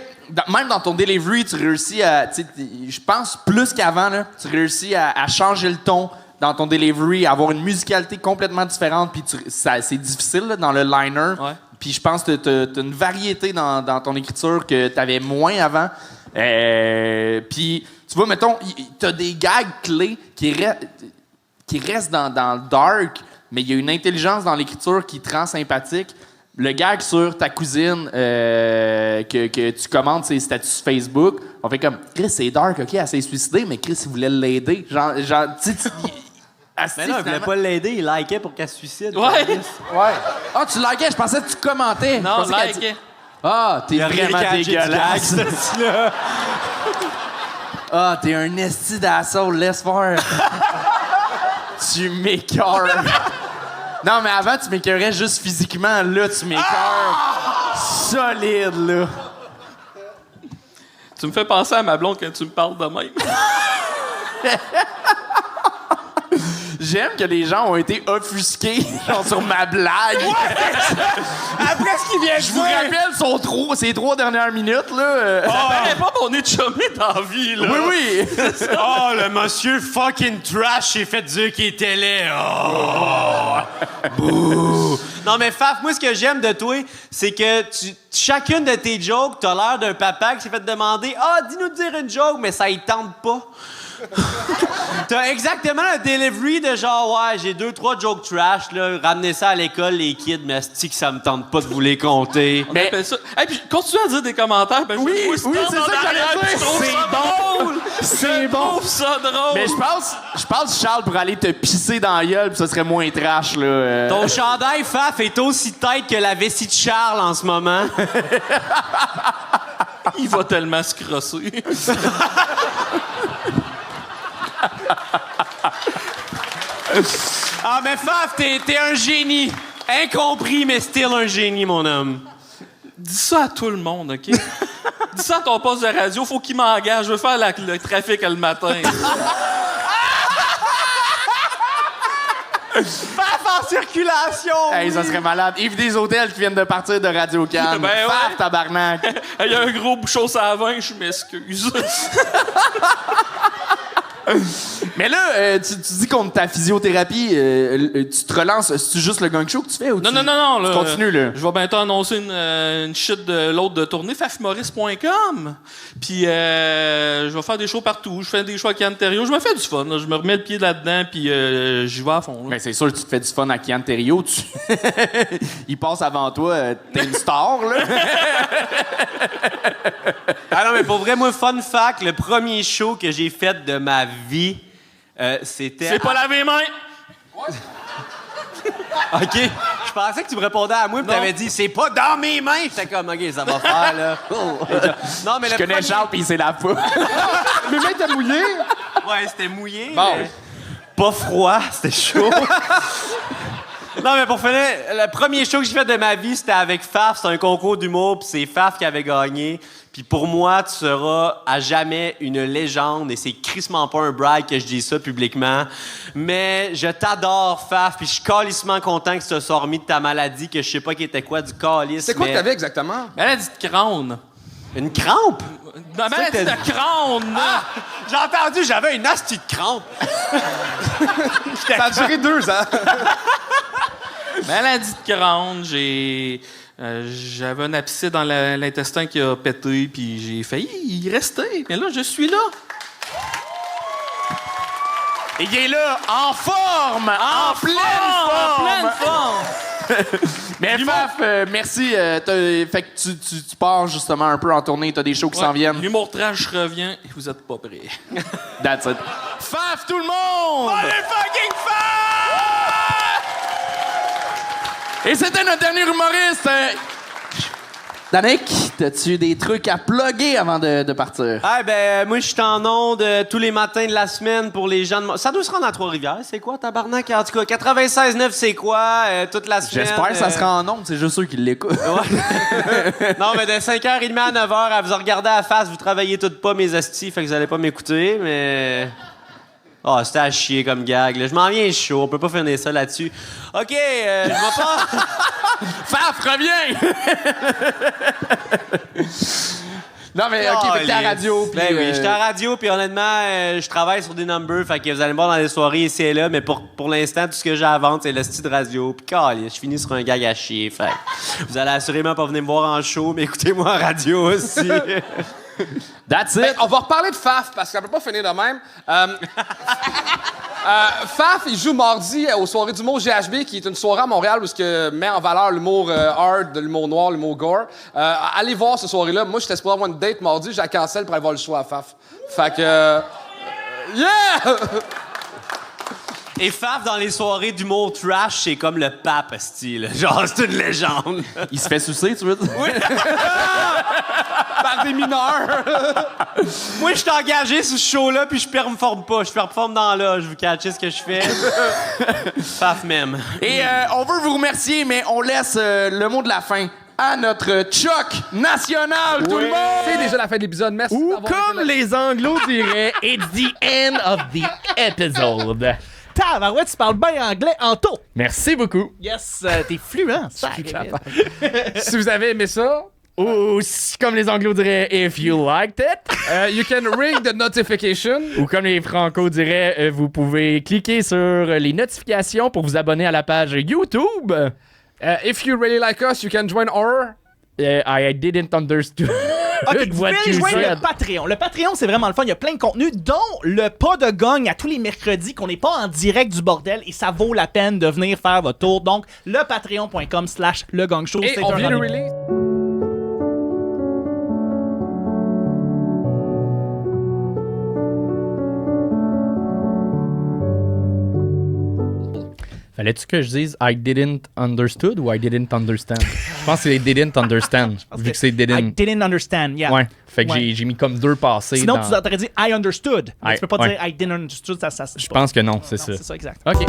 même dans ton delivery, tu réussis à... Je pense plus qu'avant, là, tu réussis à changer le ton dans ton delivery, à avoir une musicalité complètement différente, puis c'est difficile là, dans le liner. Ouais. Puis je pense que t'as une variété dans ton écriture que t'avais moins avant. Puis tu vois, mettons, t'as des gags clés qui restent dans le dark, mais il y a une intelligence dans l'écriture qui te rend sympathique. Le gag sur ta cousine que tu commentes ses statuts Facebook, on fait comme Chris, c'est dark, ok, elle s'est suicidée, mais Chris, il voulait l'aider. Genre Mais non, il voulait pas l'aider, il likait pour qu'elle se suicide. Ouais. Ah, tu likais, je pensais que tu commentais. Non, Je pensais qu'elle like. Ah, t'es Il a rien vraiment catché du dégueulasse. gag, ce style-là. Ah, t'es un esti d'assaut, laisse faire. Tu m'écœures. Non, mais avant, tu m'écœurais juste physiquement. Là, tu m'écœures solide, là. Tu me fais penser à ma blonde quand tu me parles de même. J'aime que les gens ont été offusqués genre, sur ma blague. Après ce qu'il vient de Je vous rappelle ces 3 dernières minutes, là. Ça paraît pas qu'on est chumé dans la vie, là. Oui. Oh, le monsieur fucking trash s'est fait dire qu'il était laid. Oh. Bouh. Non, mais Faf, moi, ce que j'aime de toi, c'est que chacune de tes jokes, t'as l'air d'un papa qui s'est fait demander « Ah, dis-nous de dire une joke, mais ça y tente pas. » T'as exactement un delivery de genre « Ouais, j'ai 2-3 jokes trash, là, ramenez ça à l'école, les kids, mais asti que ça me tente pas de vous les compter. » On appelle ça. Hey, puis continue à dire des commentaires. Ben, Oui, je oui, c'est ça que j'allais dire. C'est drôle. C'est bon. Je trouve ça drôle. Mais je pense Charles, pour aller te pisser dans la gueule, pis ça serait moins trash, là. Ton chandail, Faf, est aussi tête que la vessie de Charles en ce moment. Il va tellement se crosser. Ah, mais Faf, t'es un génie. Incompris, mais still un génie, mon homme. Dis ça à tout le monde, OK? Dis ça à ton poste de radio. Faut qu'il m'engage. Je veux faire le trafic le matin. Faf en circulation! Hey, ça serait malade. Yves des hôtels qui viennent de partir de Radio-Can. Ben Faf, ouais. tabarnak. Il y a un gros bouchon sur la vin, je m'excuse. Mais là, tu dis contre ta physiothérapie, tu te relances. C'est-tu juste le gang show que tu fais ou Non, tu... non, non, là. Tu continues, là. Je vais bientôt annoncer une shit de l'autre de tournée, fafmaurice.com. Puis, je vais faire des shows partout. Je fais des shows à Kian Terrio. Je me fais du fun, là. Je me remets le pied là-dedans, puis j'y vais à fond, là. Ben, c'est sûr que tu te fais du fun à Kian Terrio. Il passe avant toi. T'es une star, là. Ah non, mais pour vrai, moi, fun fact, le premier show que j'ai fait de ma vie, c'était... C'est pas laver les mains! OK. Je pensais que tu me répondais à moi, puis t'avais dit « C'est pas dans mes mains! » J'étais comme « OK, ça va faire, là. » Non, mais Je connais Charles, puis il s'est la pas. Mes mains étaient mouillées. Ouais, c'était mouillé. Bon. Mais pas froid, c'était chaud. Non, mais pour finir, le premier show que j'ai fait de ma vie, c'était avec Faf. C'était un concours d'humour, puis c'est Faf qui avait gagné. Puis pour moi, tu seras à jamais une légende, et c'est crissement pas un brag que je dis ça publiquement. Mais je t'adore, Faf, puis je suis calissement content que tu te sois remis de ta maladie, que je sais pas qui était quoi, du calice. C'est quoi mais... que t'avais exactement? Maladie de crâne. Une crampe? Ma maladie de crâne! Ah! J'ai entendu, j'avais une astie de crampe. Ça a duré 2 ans. Maladie de crâne, j'avais un abcès dans l'intestin qui a pété, puis j'ai failli y rester. Mais là, je suis là. Et il est là, en forme! En pleine forme! Mais Faf, merci. Fait que tu pars justement un peu en tournée, t'as des shows qui s'en viennent. L'humour trash revient et vous êtes pas prêts. That's it. Faf, tout le monde! Allez, fucking Faf! Et c'était notre dernier humoriste. Danick, t'as-tu des trucs à plugger avant de partir? Ah moi, je suis en onde tous les matins de la semaine pour les gens de... Ça doit se rendre à Trois-Rivières, c'est quoi, tabarnak? En tout cas, 96.9, c'est quoi? Toute la semaine... J'espère que ça sera en onde, c'est juste ceux qui l'écoutent. Ouais. Non, mais de 5h30 à 9h, à vous regarder à la face, vous travaillez toutes pas mes hosties, fait que vous allez pas m'écouter, mais... Ah, c'était à chier comme gag, là. Je m'en viens chaud, on peut pas finir ça là-dessus. OK, je vais pas... Faf, reviens! Non, mais OK, fait que t'es à la radio. Ben oui, j'étais à la radio, puis honnêtement, je travaille sur des numbers, fait que vous allez me voir dans des soirées ici et là, mais pour l'instant, tout ce que j'ai à vendre, c'est le style de radio. Puis je finis sur un gag à chier, fait que vous allez assurément pas venir me voir en show, mais écoutez-moi en radio aussi. That's it. Ben, on va reparler de Faf, parce qu'on peut pas finir de même. Faf, il joue mardi aux soirées d'humour GHB, qui est une soirée à Montréal où ce met en valeur l'humour hard, l'humour noir, l'humour gore. Allez voir cette soirée-là. Moi, j'étais supposé avoir une date mardi, j'ai la cancel pour aller voir le show à Faf. Fait que... yeah! Et Faf, dans les soirées d'humour trash, c'est comme le pape, style. Genre, c'est une légende. Il se fait sucer, tu veux dire? Oui! Par des mineurs! Moi, je suis engagé sur ce show-là, puis je performe pas. Je performe dans là. Je vous catchez ce que je fais. Faf même. Et on veut vous remercier, mais on laisse le mot de la fin à notre Chuck national, tout le monde! C'est déjà la fin de l'épisode. Merci Ou d'avoir comme été là. les Anglos diraient, it's the end of the episode. Tabarouette, tu parles bien anglais, Anto. Merci beaucoup. Yes, t'es fluent. Si vous avez aimé ça, Ou comme les Anglos diraient, if you liked it. you can ring the notification. Ou comme les Franco diraient, vous pouvez cliquer sur les notifications pour vous abonner à la page YouTube. If you really like us, you can join our... I didn't understand. Ok, vous pouvez aller joindre le Patreon. Le Patreon, c'est vraiment le fun. Il y a plein de contenus, dont le pas de gagne à tous les mercredis, qu'on n'est pas en direct du bordel, et ça vaut la peine de venir faire votre tour. Donc, le patreon.com/legangshow. Et on vient de release... Fallait-tu que je dise I didn't understood ou I didn't understand? Je pense que c'est didn't understand, vu que c'est I didn't. didn't understand, yeah. Ouais, fait que Ouais. j'ai mis comme 2 passés. Sinon, dans... tu aurais dit I understood. Mais tu peux pas ouais. dire I didn't understood. Ça Je pense que non, c'est ça. C'est ça, exact. OK.